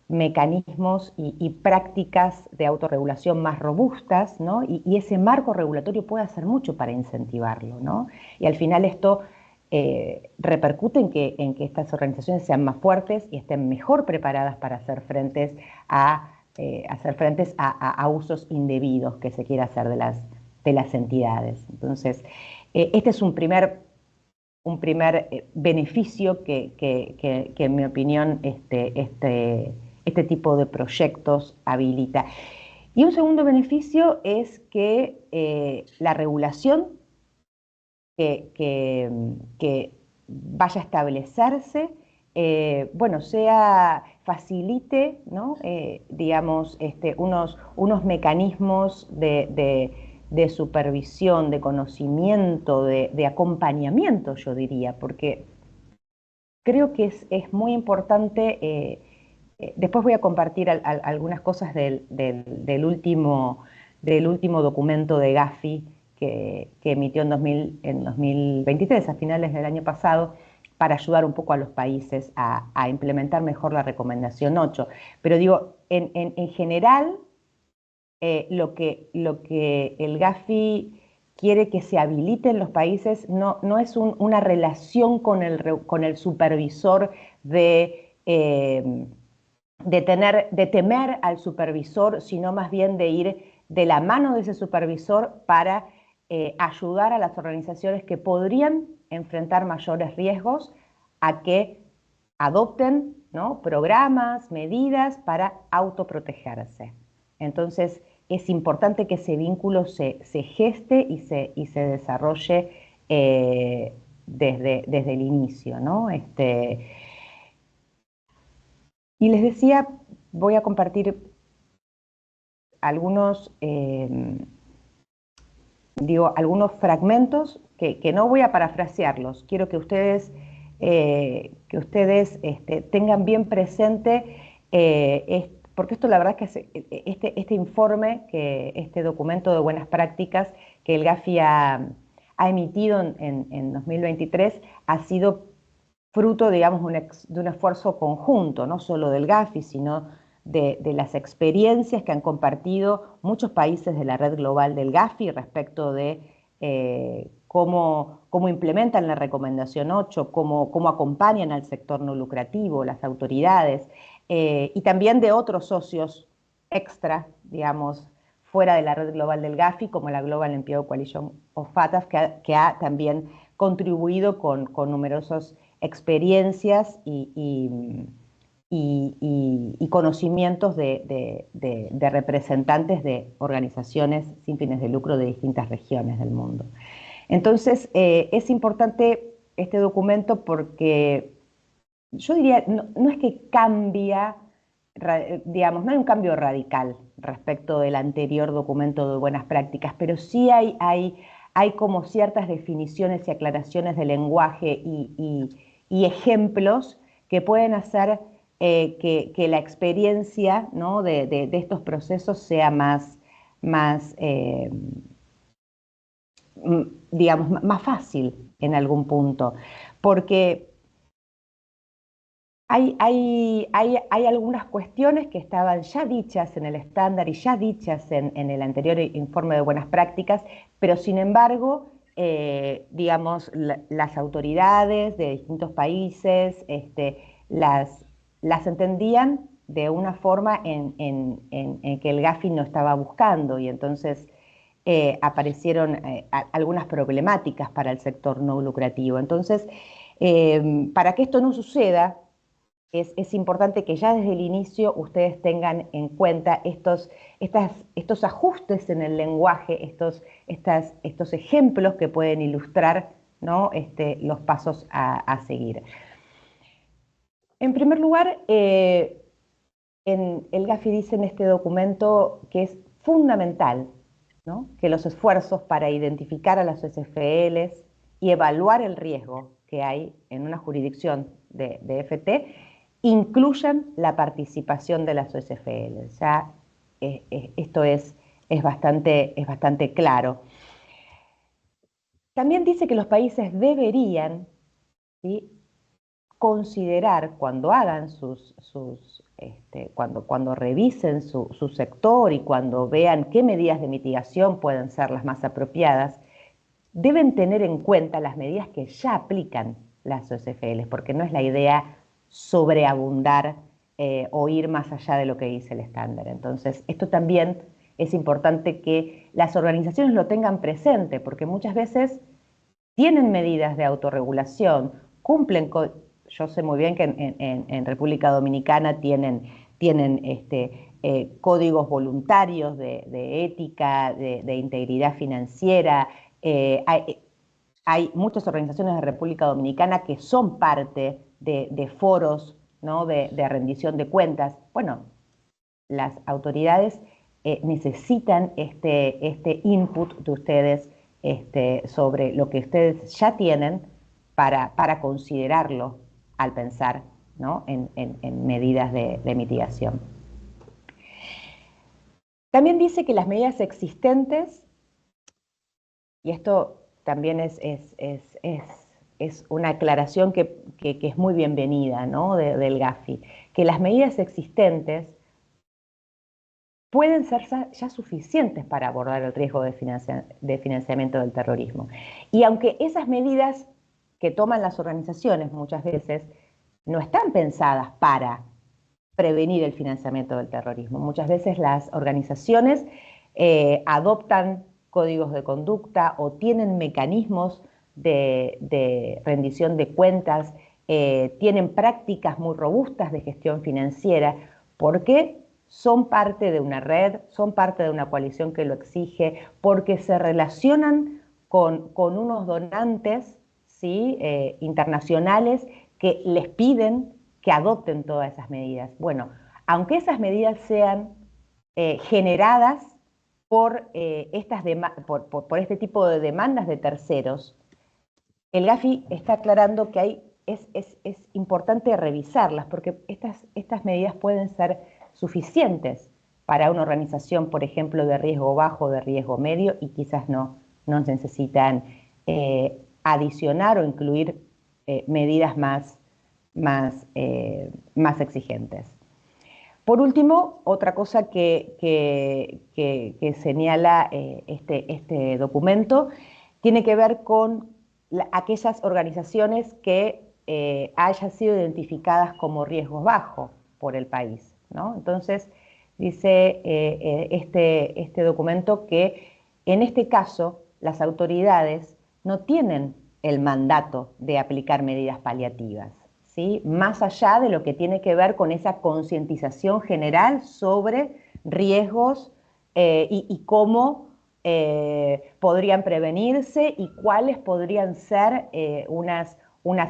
mecanismos y prácticas de autorregulación más robustas, ¿no? Y ese marco regulatorio puede hacer mucho para incentivarlo, ¿no? Y al final esto repercute en que estas organizaciones sean más fuertes y estén mejor preparadas para hacer frentes a usos indebidos que se quiera hacer de las entidades. Entonces, este es un primer beneficio que en mi opinión este tipo de proyectos habilita. Y un segundo beneficio es que la regulación que vaya a establecerse, facilite, ¿no? Digamos, unos mecanismos de supervisión, de conocimiento, de acompañamiento, yo diría, porque creo que es muy importante. Después voy a compartir algunas cosas del último documento de Gafi que emitió en 2023, a finales del año pasado, para ayudar un poco a los países a implementar mejor la recomendación 8. Pero digo, en general, lo que el Gafi quiere que se habilite en los países no es una relación con el supervisor de temer al supervisor, sino más bien de ir de la mano de ese supervisor para ayudar a las organizaciones que podrían enfrentar mayores riesgos a que adopten, ¿no? programas, medidas para autoprotegerse. Entonces, es importante que ese vínculo se geste y se desarrolle desde el inicio, ¿no? Y les decía, voy a compartir algunos fragmentos que no voy a parafrasearlos. Quiero que ustedes tengan bien presente, porque esto la verdad es que este informe, este documento de buenas prácticas que el Gafi ha emitido en 2023, ha sido fruto, digamos, de un esfuerzo conjunto, no solo del Gafi, sino de las experiencias que han compartido muchos países de la red global del Gafi respecto de cómo implementan la recomendación 8, cómo acompañan al sector no lucrativo, las autoridades, y también de otros socios extra, digamos, fuera de la red global del Gafi, como la Global NPO Coalition of FATF, que ha también contribuido con numerosos experiencias y y conocimientos de representantes de organizaciones sin fines de lucro de distintas regiones del mundo. Entonces, es importante este documento porque yo diría, no es que cambia, digamos, no hay un cambio radical respecto del anterior documento de buenas prácticas, pero sí hay como ciertas definiciones y aclaraciones de lenguaje y ejemplos que pueden hacer que la experiencia, ¿no?, de estos procesos sea más digamos, más fácil en algún punto, porque hay algunas cuestiones que estaban ya dichas en el estándar y ya dichas en el anterior informe de buenas prácticas, pero sin embargo, digamos, las autoridades de distintos países las entendían de una forma en que el Gafi no estaba buscando, y entonces aparecieron algunas problemáticas para el sector no lucrativo. Entonces, para que esto no suceda, es importante que ya desde el inicio ustedes tengan en cuenta estos ajustes en el lenguaje, estos ejemplos que pueden ilustrar, ¿no?, los pasos a seguir. En primer lugar, el Gafi dice en este documento que es fundamental, ¿no?, que los esfuerzos para identificar a las SFLs y evaluar el riesgo que hay en una jurisdicción de FT incluyan la participación de las SFLs. Ya esto es bastante claro. También dice que los países deberían, ¿sí?, considerar cuando hagan cuando revisen su sector y cuando vean qué medidas de mitigación pueden ser las más apropiadas, deben tener en cuenta las medidas que ya aplican las OSFL, porque no es la idea sobreabundar o ir más allá de lo que dice el estándar. Entonces, esto también es importante que las organizaciones lo tengan presente, porque muchas veces tienen medidas de autorregulación, cumplen con... Yo sé muy bien que en República Dominicana tienen códigos voluntarios de ética, de integridad financiera. Hay muchas organizaciones de República Dominicana que son parte de foros, ¿no?, de rendición de cuentas. Bueno, las autoridades necesitan este input de ustedes sobre lo que ustedes ya tienen para considerarlo al pensar, ¿no?, en medidas de mitigación. También dice que las medidas existentes, y esto también es una aclaración que es muy bienvenida, ¿no?, del Gafi, que las medidas existentes pueden ser ya suficientes para abordar el riesgo de financiamiento del terrorismo. Y aunque esas medidas que toman las organizaciones muchas veces no están pensadas para prevenir el financiamiento del terrorismo, muchas veces las organizaciones adoptan códigos de conducta o tienen mecanismos de rendición de cuentas, tienen prácticas muy robustas de gestión financiera, porque son parte de una red, son parte de una coalición que lo exige, porque se relacionan con unos donantes, ¿sí?, internacionales que les piden que adopten todas esas medidas. Bueno, aunque esas medidas sean generadas por este tipo de demandas de terceros, el Gafi está aclarando que es importante revisarlas, porque estas medidas pueden ser suficientes para una organización, por ejemplo, de riesgo bajo o de riesgo medio, y quizás no necesitan adicionar o incluir medidas más exigentes. Por último, otra cosa que señala este documento tiene que ver con aquellas organizaciones que hayan sido identificadas como riesgos bajos por el país, ¿no? Entonces, dice este documento que en este caso las autoridades no tienen el mandato de aplicar medidas paliativas, ¿sí? Más allá de lo que tiene que ver con esa concientización general sobre riesgos y cómo podrían prevenirse y cuáles podrían ser unas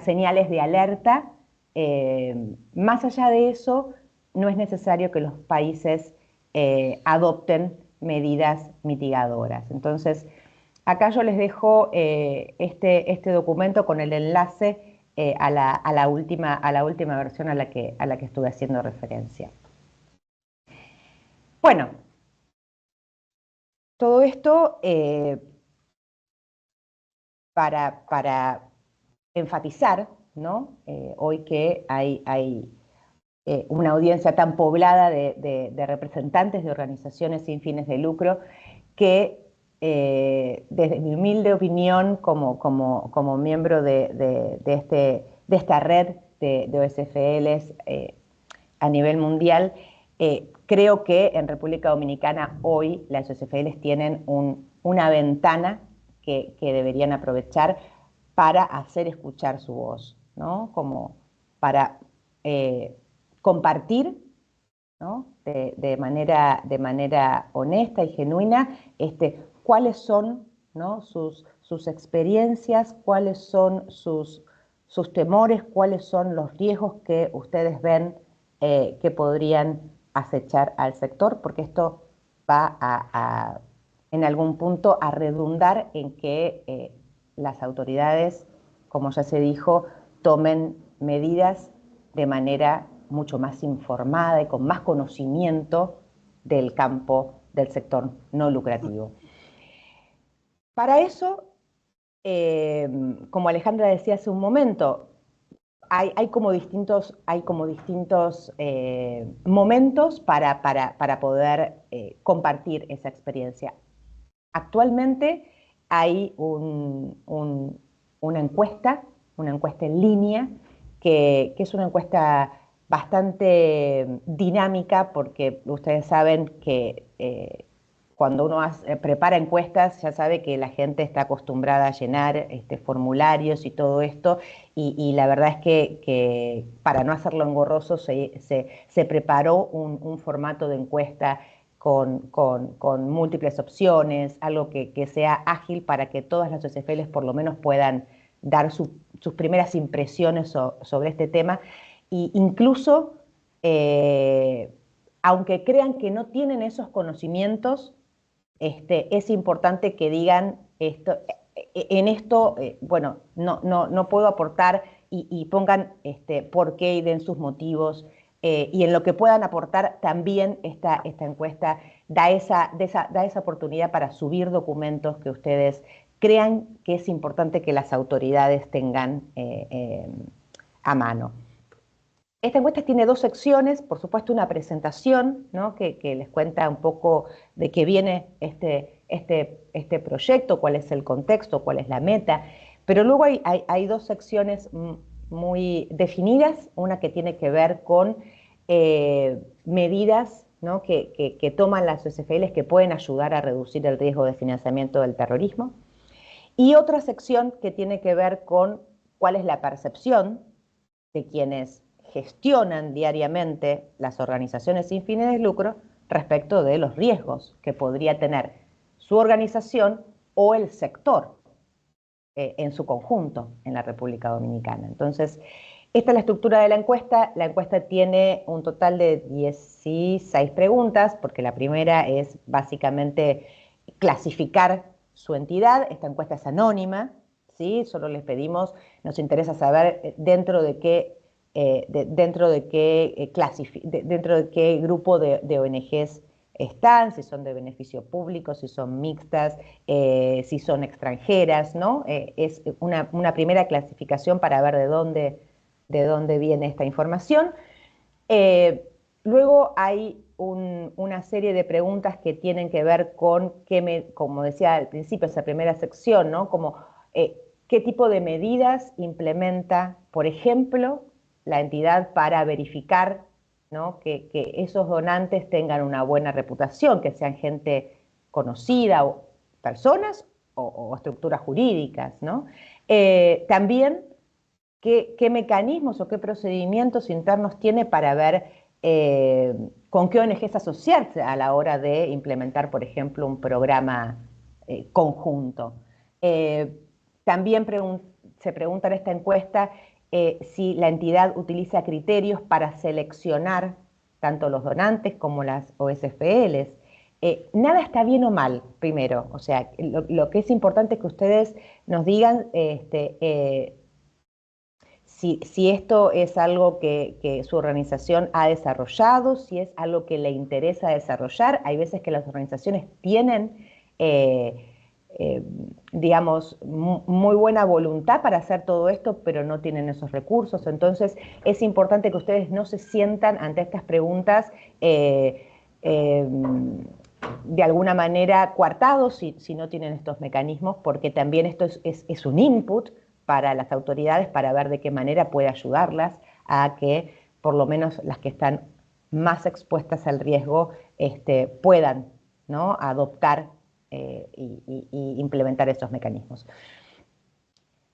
señales de alerta. Más allá de eso, no es necesario que los países adopten medidas mitigadoras. Entonces, acá yo les dejo este documento con el enlace a la última versión a la que estuve haciendo referencia. Bueno, todo esto para enfatizar, ¿no? Hoy que hay una audiencia tan poblada de representantes de organizaciones sin fines de lucro, que desde mi humilde opinión como miembro de esta red de OSFLs a nivel mundial, creo que en República Dominicana hoy las OSFLs tienen una ventana que deberían aprovechar para hacer escuchar su voz, ¿no? Como para compartir, ¿no? de manera honesta y genuina cuáles son, ¿no? sus experiencias, cuáles son sus temores, cuáles son los riesgos que ustedes ven que podrían acechar al sector, porque esto va en algún punto a redundar en que las autoridades, como ya se dijo, tomen medidas de manera mucho más informada y con más conocimiento del campo del sector no lucrativo. Para eso, como Alejandra decía hace un momento, hay como distintos momentos para poder compartir esa experiencia. Actualmente hay una encuesta en línea que es una encuesta bastante dinámica, porque ustedes saben que cuando uno prepara encuestas ya sabe que la gente está acostumbrada a llenar formularios y todo esto, y la verdad es que para no hacerlo engorroso se preparó un formato de encuesta con múltiples opciones, algo que sea ágil para que todas las OSFLs por lo menos puedan dar sus primeras impresiones sobre este tema. E incluso, aunque crean que no tienen esos conocimientos, es importante que digan en esto, bueno, no puedo aportar, y pongan por qué y den sus motivos, y en lo que puedan aportar también esta encuesta da esa oportunidad para subir documentos que ustedes crean que es importante que las autoridades tengan a mano. Esta encuesta tiene dos secciones, por supuesto una presentación, ¿no? que les cuenta un poco de qué viene este proyecto, cuál es el contexto, cuál es la meta, pero luego hay dos secciones muy definidas, una que tiene que ver con medidas, ¿no? que toman las OSFLs que pueden ayudar a reducir el riesgo de financiamiento del terrorismo, y otra sección que tiene que ver con cuál es la percepción de quienes gestionan diariamente las organizaciones sin fines de lucro respecto de los riesgos que podría tener su organización o el sector en su conjunto en la República Dominicana. Entonces, esta es la estructura de la encuesta. La encuesta tiene un total de 16 preguntas, porque la primera es básicamente clasificar su entidad. Esta encuesta es anónima, ¿sí? Solo les pedimos, nos interesa saber dentro de qué grupo de ONGs están, si son de beneficio público, si son mixtas, si son extranjeras, ¿no? Es una primera clasificación para ver de dónde viene esta información. Luego hay una serie de preguntas que tienen que ver con, como decía al principio, esa primera sección, ¿no? Como qué tipo de medidas implementa, por ejemplo, la entidad para verificar, ¿no? que esos donantes tengan una buena reputación, que sean gente conocida, o personas o estructuras jurídicas, ¿no? También qué mecanismos o qué procedimientos internos tiene para ver con qué ONGs asociarse a la hora de implementar, por ejemplo, un programa conjunto. También se pregunta en esta encuesta si la entidad utiliza criterios para seleccionar tanto los donantes como las OSFLs. Nada está bien o mal, primero. O sea, lo que es importante es que ustedes nos digan si esto es algo que su organización ha desarrollado, si es algo que le interesa desarrollar. Hay veces que las organizaciones tienen, digamos, muy buena voluntad para hacer todo esto, pero no tienen esos recursos. Entonces, es importante que ustedes no se sientan ante estas preguntas de alguna manera coartados si no tienen estos mecanismos, porque también esto es un input para las autoridades para ver de qué manera puede ayudarlas a que por lo menos las que están más expuestas al riesgo puedan, ¿no?, adoptar y implementar esos mecanismos.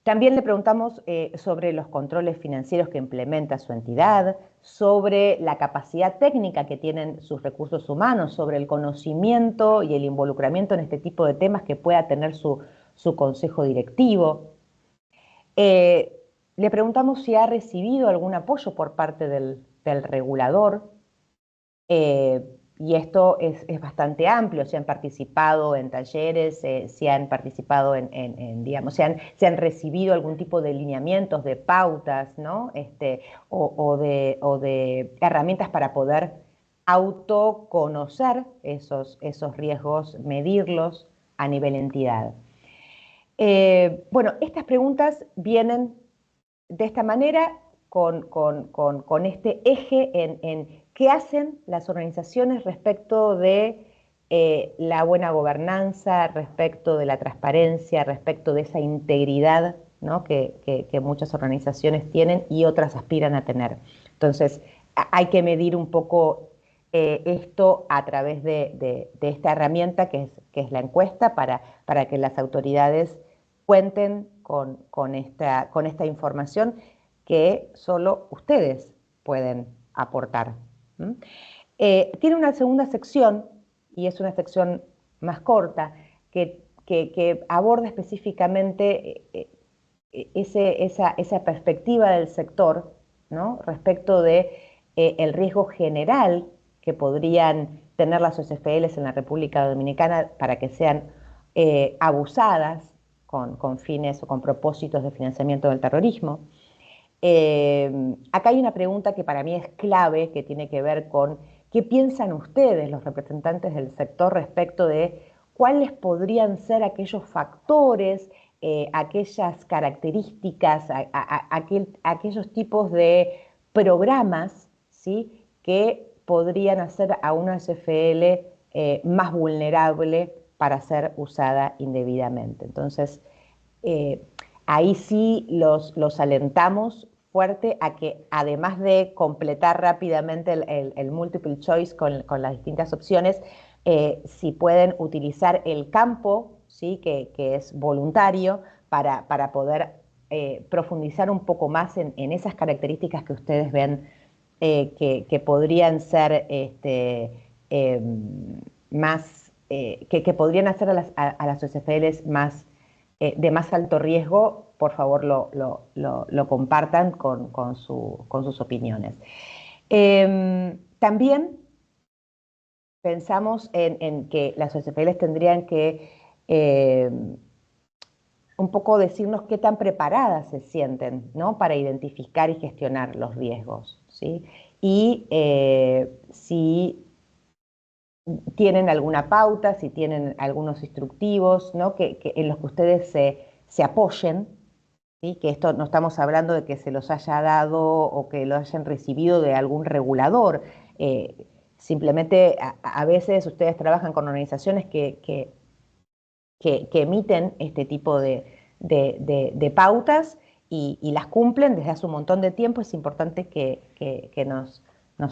También le preguntamos sobre los controles financieros que implementa su entidad, sobre la capacidad técnica que tienen sus recursos humanos, sobre el conocimiento y el involucramiento en este tipo de temas que pueda tener su consejo directivo. Le preguntamos si ha recibido algún apoyo por parte del regulador, y esto es bastante amplio, si han participado en talleres, si han participado digamos, si han recibido algún tipo de lineamientos, de pautas, ¿no? O de herramientas para poder autoconocer esos riesgos, medirlos a nivel entidad. Bueno, estas preguntas vienen de esta manera, con este eje en qué hacen las organizaciones respecto de la buena gobernanza, respecto de la transparencia, respecto de esa integridad, ¿no?, que muchas organizaciones tienen y otras aspiran a tener. Entonces, hay que medir un poco esto a través de esta herramienta que es la encuesta para que las autoridades cuenten con esta información que solo ustedes pueden aportar. Tiene una segunda sección, y es una sección más corta, que aborda específicamente esa perspectiva del sector, ¿no?, respecto de el riesgo general que podrían tener las OSFLs en la República Dominicana para que sean abusadas con fines o con propósitos de financiamiento del terrorismo. Acá hay una pregunta que para mí es clave, que tiene que ver con qué piensan ustedes, los representantes del sector, respecto de cuáles podrían ser aquellos factores, aquellas características, aquellos tipos de programas, ¿sí?, que podrían hacer a una OSFL más vulnerable para ser usada indebidamente. Entonces, ahí sí los alentamos fuerte a que, además de completar rápidamente el multiple choice con las distintas opciones, si pueden utilizar el campo, ¿sí?, que es voluntario, para poder profundizar un poco más en esas características que ustedes ven que podrían ser más, que podrían hacer a las OSFLs más de más alto riesgo. Por favor, lo compartan con sus opiniones. También pensamos en que las OSFLs tendrían que un poco decirnos qué tan preparadas se sienten, ¿no?, para identificar y gestionar los riesgos, ¿sí? Y si tienen alguna pauta, si tienen algunos instructivos, ¿no?, en los que ustedes se apoyen, ¿sí?, que esto no estamos hablando de que se los haya dado o que lo hayan recibido de algún regulador. Simplemente a veces ustedes trabajan con organizaciones que emiten este tipo de pautas y las cumplen desde hace un montón de tiempo. Es importante que nos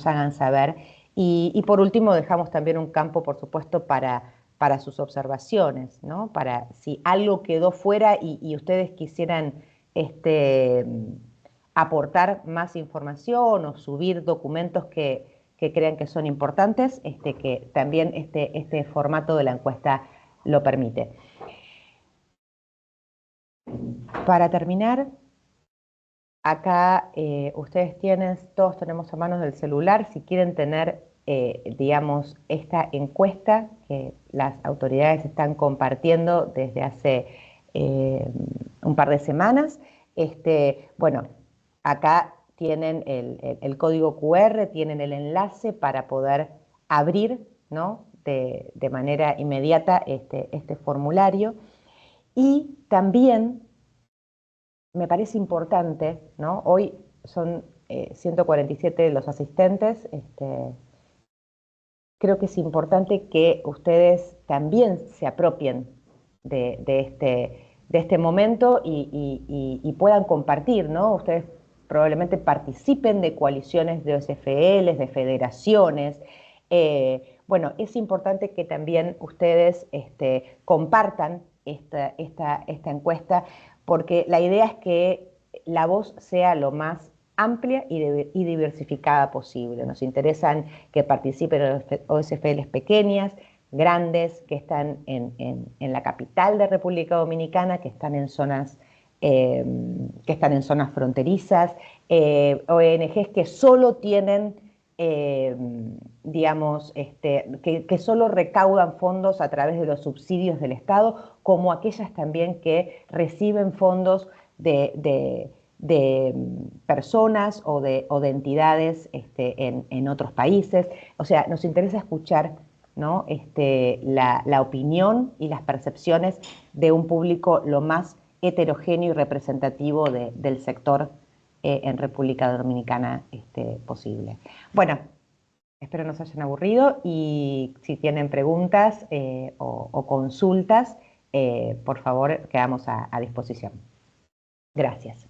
hagan saber. Y por último, dejamos también un campo, por supuesto, para sus observaciones, ¿no?, para si algo quedó fuera y ustedes quisieran aportar más información o subir documentos que crean que son importantes, que también este formato de la encuesta lo permite. Para terminar, acá ustedes todos tenemos a manos del celular, si quieren tener, digamos, esta encuesta que las autoridades están compartiendo desde hace un par de semanas, bueno, acá tienen el código QR, tienen el enlace para poder abrir, ¿no?, de manera inmediata este formulario. Y también me parece importante, ¿no? Hoy son 147 los asistentes. Creo que es importante que ustedes también se apropien de este momento y puedan compartir, ¿no? Ustedes probablemente participen de coaliciones de OSFL, de federaciones. Bueno, es importante que también ustedes compartan esta encuesta, porque la idea es que la voz sea lo más amplia y diversificada posible. Nos interesan que participen OSFLs pequeñas, grandes, que están en la capital de República Dominicana, que están en zonas fronterizas, ONGs que solo tienen, digamos, que solo recaudan fondos a través de los subsidios del Estado, como aquellas también que reciben fondos de personas o de entidades en otros países. O sea, nos interesa escuchar, ¿no?, la opinión y las percepciones de un público lo más heterogéneo y representativo del sector en República Dominicana posible. Bueno, espero no se hayan aburrido y si tienen preguntas o consultas, por favor, quedamos a disposición. Gracias.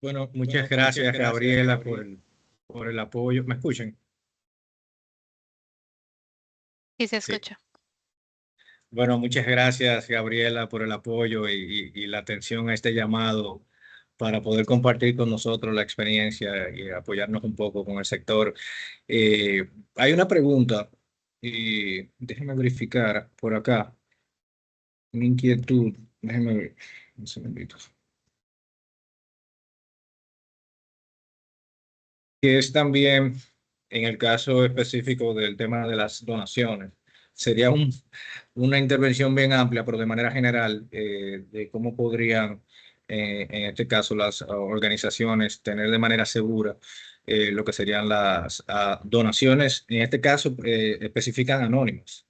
Bueno, muchas gracias, Gabriela, por el apoyo. ¿Me escuchan? Sí, se Sí. escucha. Bueno, muchas gracias, Gabriela, por el apoyo y la atención a este llamado para poder compartir con nosotros la experiencia y apoyarnos un poco con el sector. Hay una pregunta, y déjeme verificar por acá, una inquietud. Déjeme ver, un segundito. Que es también, en el caso específico del tema de las donaciones, sería una intervención bien amplia, pero de manera general, de cómo podrían, en este caso, las organizaciones tener de manera segura lo que serían las donaciones, en este caso, especifican anónimas,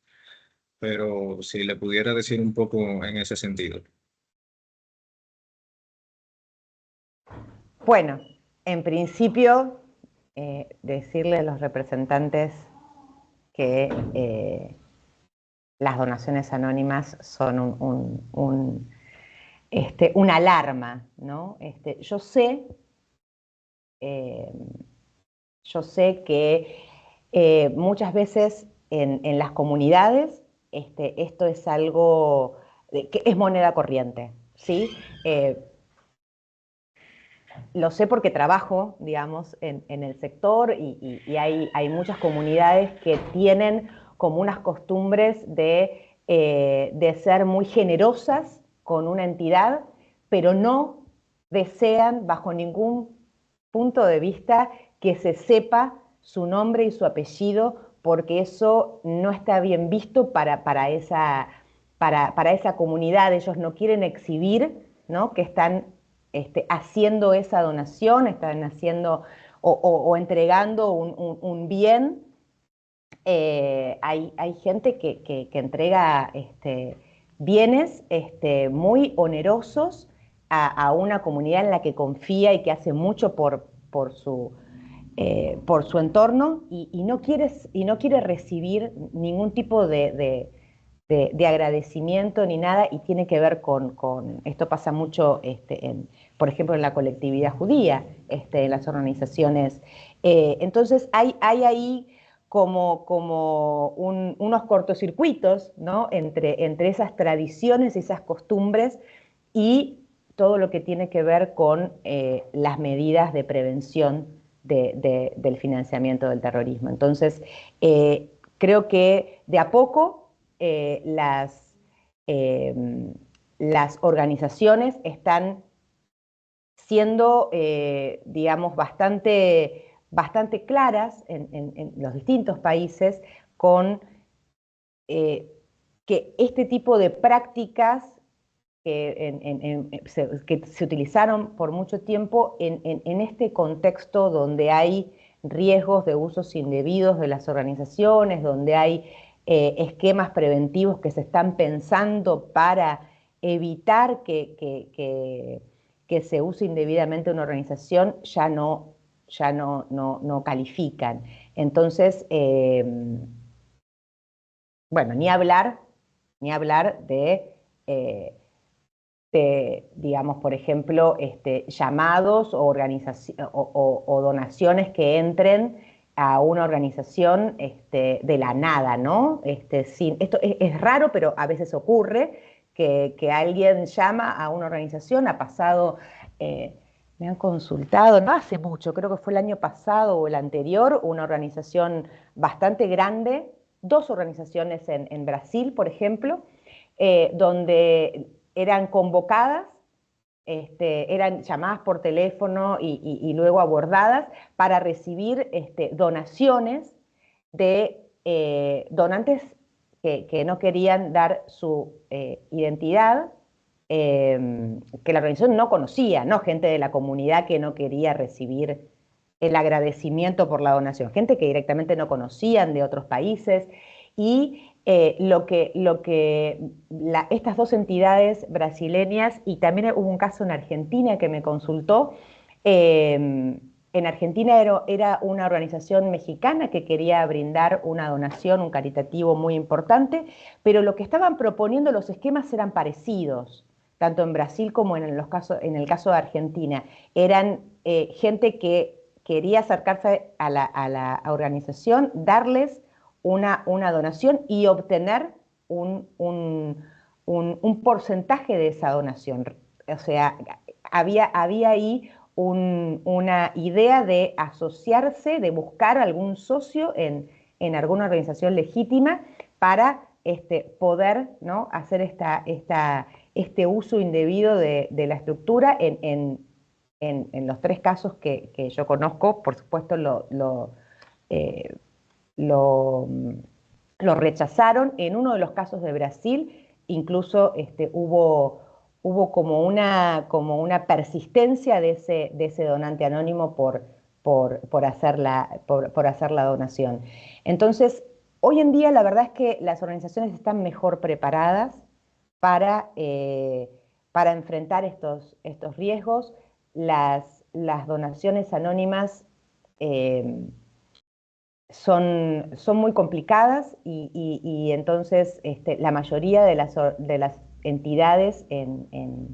pero si le pudiera decir un poco en ese sentido. Bueno, en principio, decirle a los representantes que las donaciones anónimas son una alarma, ¿no? Yo sé que muchas veces en las comunidades esto es algo que es moneda corriente, ¿sí? Lo sé porque trabajo, digamos, en el sector y hay muchas comunidades que tienen como unas costumbres de ser muy generosas con una entidad, pero no desean bajo ningún punto de vista que se sepa su nombre y su apellido, porque eso no está bien visto para esa comunidad. Ellos no quieren exhibir, ¿no?, que están haciendo esa donación, están haciendo o entregando un bien. Hay gente que entrega bienes muy onerosos a una comunidad en la que confía y que hace mucho por su entorno y no quiere recibir ningún tipo de agradecimiento ni nada, y tiene que ver con esto pasa mucho, por ejemplo, en la colectividad judía, en las organizaciones. Entonces hay ahí unos cortocircuitos, ¿no? entre esas tradiciones y esas costumbres y todo lo que tiene que ver con las medidas de prevención del financiamiento del terrorismo. Entonces, creo que de a poco las organizaciones están siendo, digamos, bastante claras en los distintos países con que este tipo de prácticas que se utilizaron por mucho tiempo en este contexto donde hay riesgos de usos indebidos de las organizaciones, donde hay esquemas preventivos que se están pensando para evitar que se use indebidamente una organización, ya no califican. Entonces, bueno, ni hablar digamos, por ejemplo, llamados o donaciones que entren a una organización de la nada, ¿no? Esto es raro, pero a veces ocurre que alguien llama a una organización, ha pasado, me han consultado, no hace mucho, creo que fue el año pasado o el anterior, una organización bastante grande, 2 organizaciones en Brasil, por ejemplo, donde eran convocadas, eran llamadas por teléfono y luego abordadas para recibir donaciones de donantes que no querían dar su identidad, que la organización no conocía, no gente de la comunidad que no quería recibir el agradecimiento por la donación, gente que directamente no conocían de otros países, y estas 2 entidades brasileñas, y también hubo un caso en Argentina que me consultó, en Argentina era una organización mexicana que quería brindar una donación, un caritativo muy importante, pero lo que estaban proponiendo, los esquemas eran parecidos, tanto en Brasil como en el caso de Argentina. Eran gente que quería acercarse a la organización, darles una donación y obtener un porcentaje de esa donación. O sea, había ahí una idea de asociarse, de buscar algún socio en alguna organización legítima para poder, ¿no?, hacer este uso indebido de la estructura. En los 3 casos que yo conozco, por supuesto lo rechazaron. En uno de los casos de Brasil, incluso hubo como una persistencia de ese donante anónimo por hacer la donación. Entonces, hoy en día la verdad es que las organizaciones están mejor preparadas para enfrentar estos riesgos. Las donaciones anónimas son muy complicadas y entonces la mayoría de las entidades en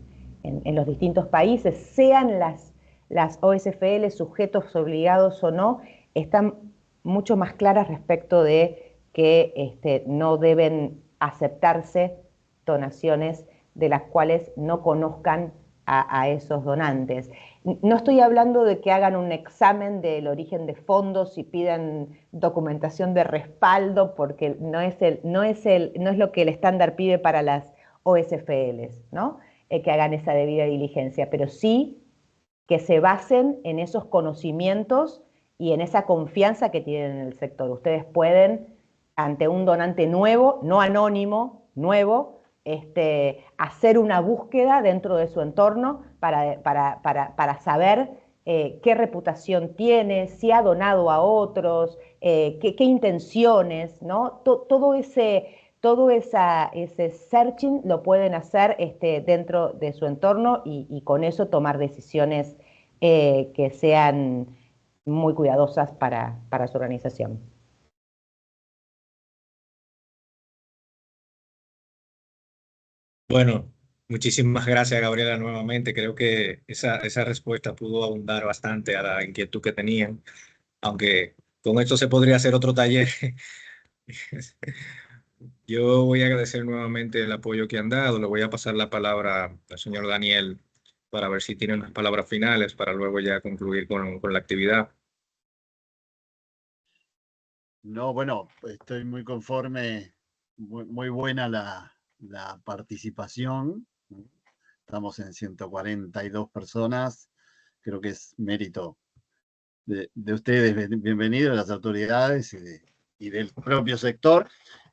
los distintos países, sean las OSFL sujetos obligados o no, están mucho más claras respecto de que no deben aceptarse donaciones de las cuales no conozcan a esos donantes. No estoy hablando de que hagan un examen del origen de fondos y pidan documentación de respaldo, porque no es lo que el estándar pide para las OSFLs, ¿no? Que hagan esa debida diligencia, pero sí que se basen en esos conocimientos y en esa confianza que tienen en el sector. Ustedes pueden, ante un donante nuevo, no anónimo, nuevo, hacer una búsqueda dentro de su entorno para saber qué reputación tiene, si ha donado a otros, qué intenciones, ¿no? Todo ese searching lo pueden hacer dentro de su entorno y con eso tomar decisiones que sean muy cuidadosas para su organización. Bueno, muchísimas gracias, Gabriela, nuevamente. Creo que esa respuesta pudo abundar bastante a la inquietud que tenían, aunque con esto se podría hacer otro taller. Yo voy a agradecer nuevamente el apoyo que han dado. Le voy a pasar la palabra al señor Daniel para ver si tiene unas palabras finales para luego ya concluir con la actividad. No, bueno, estoy muy conforme, muy buena la participación. Estamos en 142 personas. Creo que es mérito de ustedes. Bienvenidos a las autoridades y del propio sector.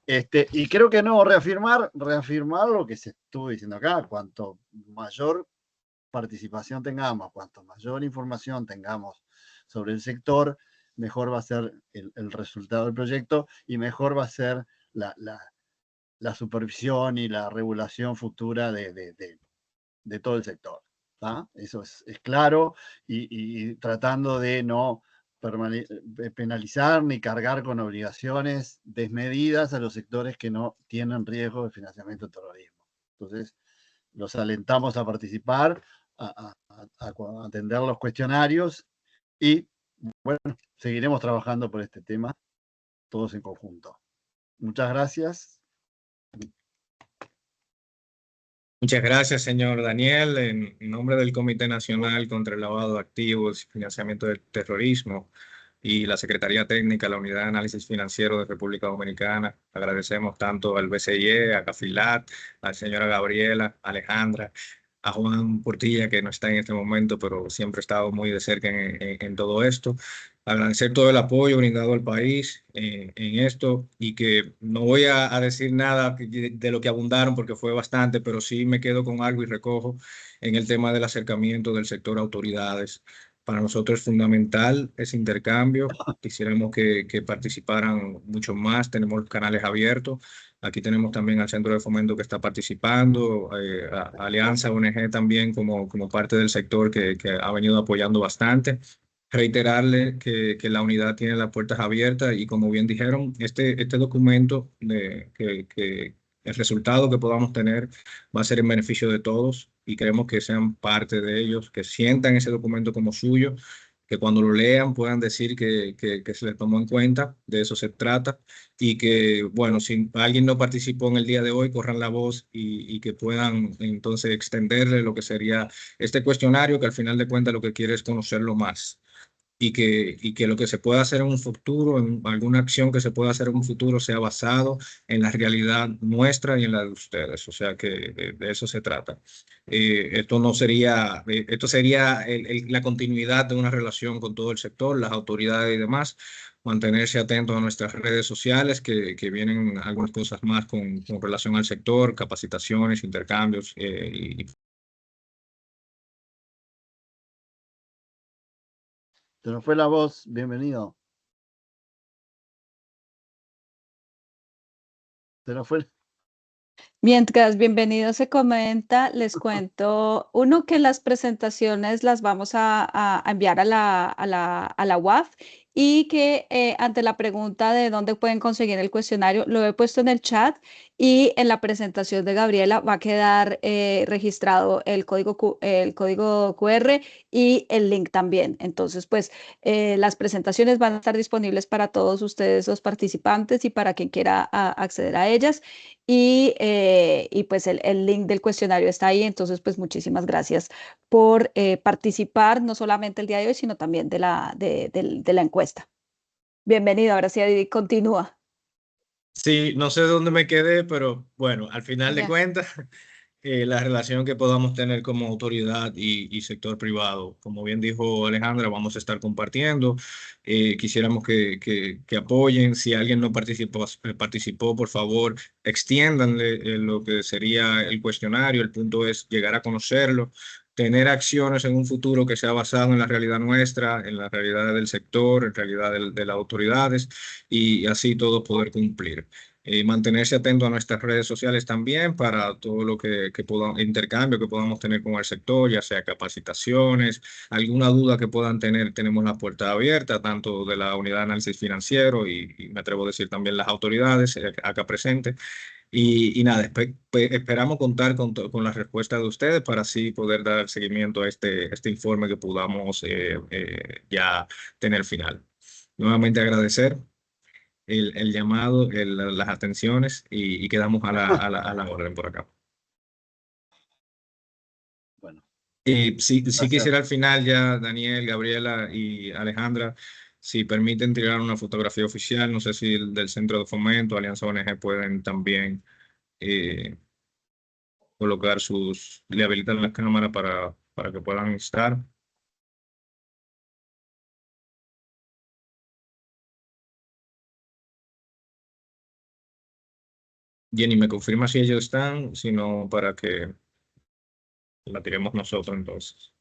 Y creo que no, reafirmar lo que se estuvo diciendo acá. Cuanto mayor participación tengamos, cuanto mayor información tengamos sobre el sector, mejor va a ser el resultado del proyecto y mejor va a ser la supervisión y la regulación futura de todo el sector. ¿tá? Eso es claro y tratando de no penalizar ni cargar con obligaciones desmedidas a los sectores que no tienen riesgo de financiamiento del terrorismo. Entonces, los alentamos a participar, a atender los cuestionarios y, bueno, seguiremos trabajando por este tema todos en conjunto. Muchas gracias. Muchas gracias, señor Daniel. En nombre del Comité Nacional contra el Lavado de Activos y Financiamiento del Terrorismo y la Secretaría Técnica de la Unidad de Análisis Financiero de República Dominicana, agradecemos tanto al BCIE, a Cafilat, a la señora Gabriela, a Alejandra, a Juan Portilla, que no está en este momento, pero siempre ha estado muy de cerca en todo esto. Agradecer todo el apoyo brindado al país en esto y que no voy a decir nada de lo que abundaron porque fue bastante, pero sí me quedo con algo y recojo en el tema del acercamiento del sector a autoridades. Para nosotros es fundamental ese intercambio. Quisiéramos que participaran mucho más. Tenemos canales abiertos. Aquí tenemos también al Centro de Fomento que está participando, a Alianza ONG también como parte del sector que ha venido apoyando bastante. Reiterarle que la unidad tiene las puertas abiertas y como bien dijeron, este documento, que el resultado que podamos tener va a ser en beneficio de todos y queremos que sean parte de ellos, que sientan ese documento como suyo, que cuando lo lean puedan decir que se les tomó en cuenta, de eso se trata, y que, bueno, si alguien no participó en el día de hoy, corran la voz y que puedan entonces extenderle lo que sería este cuestionario, que al final de cuentas lo que quiere es conocerlo más. Y que lo que se pueda hacer en un futuro, en alguna acción que se pueda hacer en un futuro, sea basado en la realidad nuestra y en la de ustedes. O sea que de eso se trata. Esto sería la continuidad de una relación con todo el sector, las autoridades y demás. Mantenerse atentos a nuestras redes sociales, que vienen algunas cosas más con relación al sector, capacitaciones, intercambios y Se nos fue la voz. Bienvenido. Se nos fue. Mientras bienvenido se comenta, les cuento, uno, que las presentaciones las vamos a enviar a la UAF y que ante la pregunta de dónde pueden conseguir el cuestionario, lo he puesto en el chat y en la presentación de Gabriela va a quedar registrado el código QR y el link también. Entonces, pues las presentaciones van a estar disponibles para todos ustedes, los participantes, y para quien quiera acceder a ellas. Y pues el link del cuestionario está ahí. Entonces, pues muchísimas gracias por participar, no solamente el día de hoy, sino también de la encuesta. Bienvenido, ahora sí, Adidi, continúa. Sí, no sé dónde me quedé, pero bueno, al final de Ya. cuentas, la relación que podamos tener como autoridad y sector privado, como bien dijo Alejandra, vamos a estar compartiendo. Quisiéramos que apoyen. Si alguien no participó, por favor, extiéndanle lo que sería el cuestionario. El punto es llegar a conocerlo, tener acciones en un futuro que sea basado en la realidad nuestra, en la realidad del sector, en realidad de las autoridades, y así todos poder cumplir. Mantenerse atento a nuestras redes sociales también para todo lo que intercambio que podamos tener con el sector, ya sea capacitaciones, alguna duda que puedan tener, tenemos la puerta abierta, tanto de la Unidad de Análisis Financiero y me atrevo a decir también las autoridades acá presentes. Y nada, esperamos contar con la respuesta de ustedes para así poder dar seguimiento a este informe que podamos ya tener final. nuevamente agradecer el llamado, las atenciones y quedamos a la orden por acá. Bueno, Y sí gracias. quisiera al final ya, Daniel, Gabriela y Alejandra, si permiten tirar una fotografía oficial, no sé si del Centro de Fomento, Alianza ONG pueden también colocar le habilitan la cámara para que puedan estar. Jenny, ¿me confirma si ellos están? Si no, para que la tiremos nosotros entonces.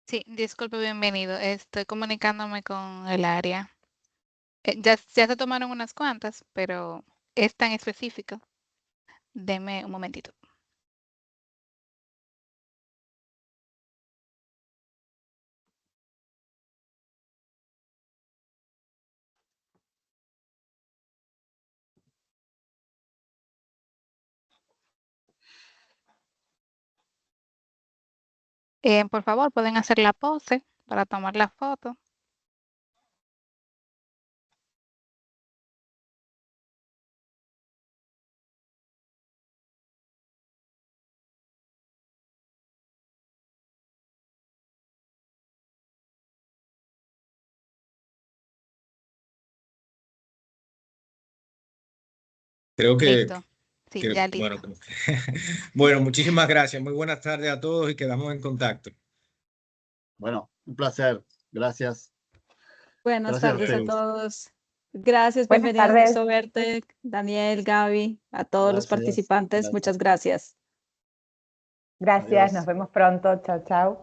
Sí, disculpe, bienvenido. Estoy comunicándome con el área. Ya se tomaron unas cuantas, pero es tan específico. Deme un momentito. Por favor, pueden hacer la pose para tomar la foto. Creo Listo. Sí, ya bueno, listo. bueno, muchísimas gracias. Muy buenas tardes a todos y quedamos en contacto. Bueno, un placer. Gracias. Buenas Gracias a tardes a ustedes. todos. Gracias, Buenas bienvenidos, tardes. gusto verte, Daniel, Gaby, a todos los Gracias. participantes. Gracias. Muchas gracias. Gracias, Adiós. nos vemos pronto. Chao, chao.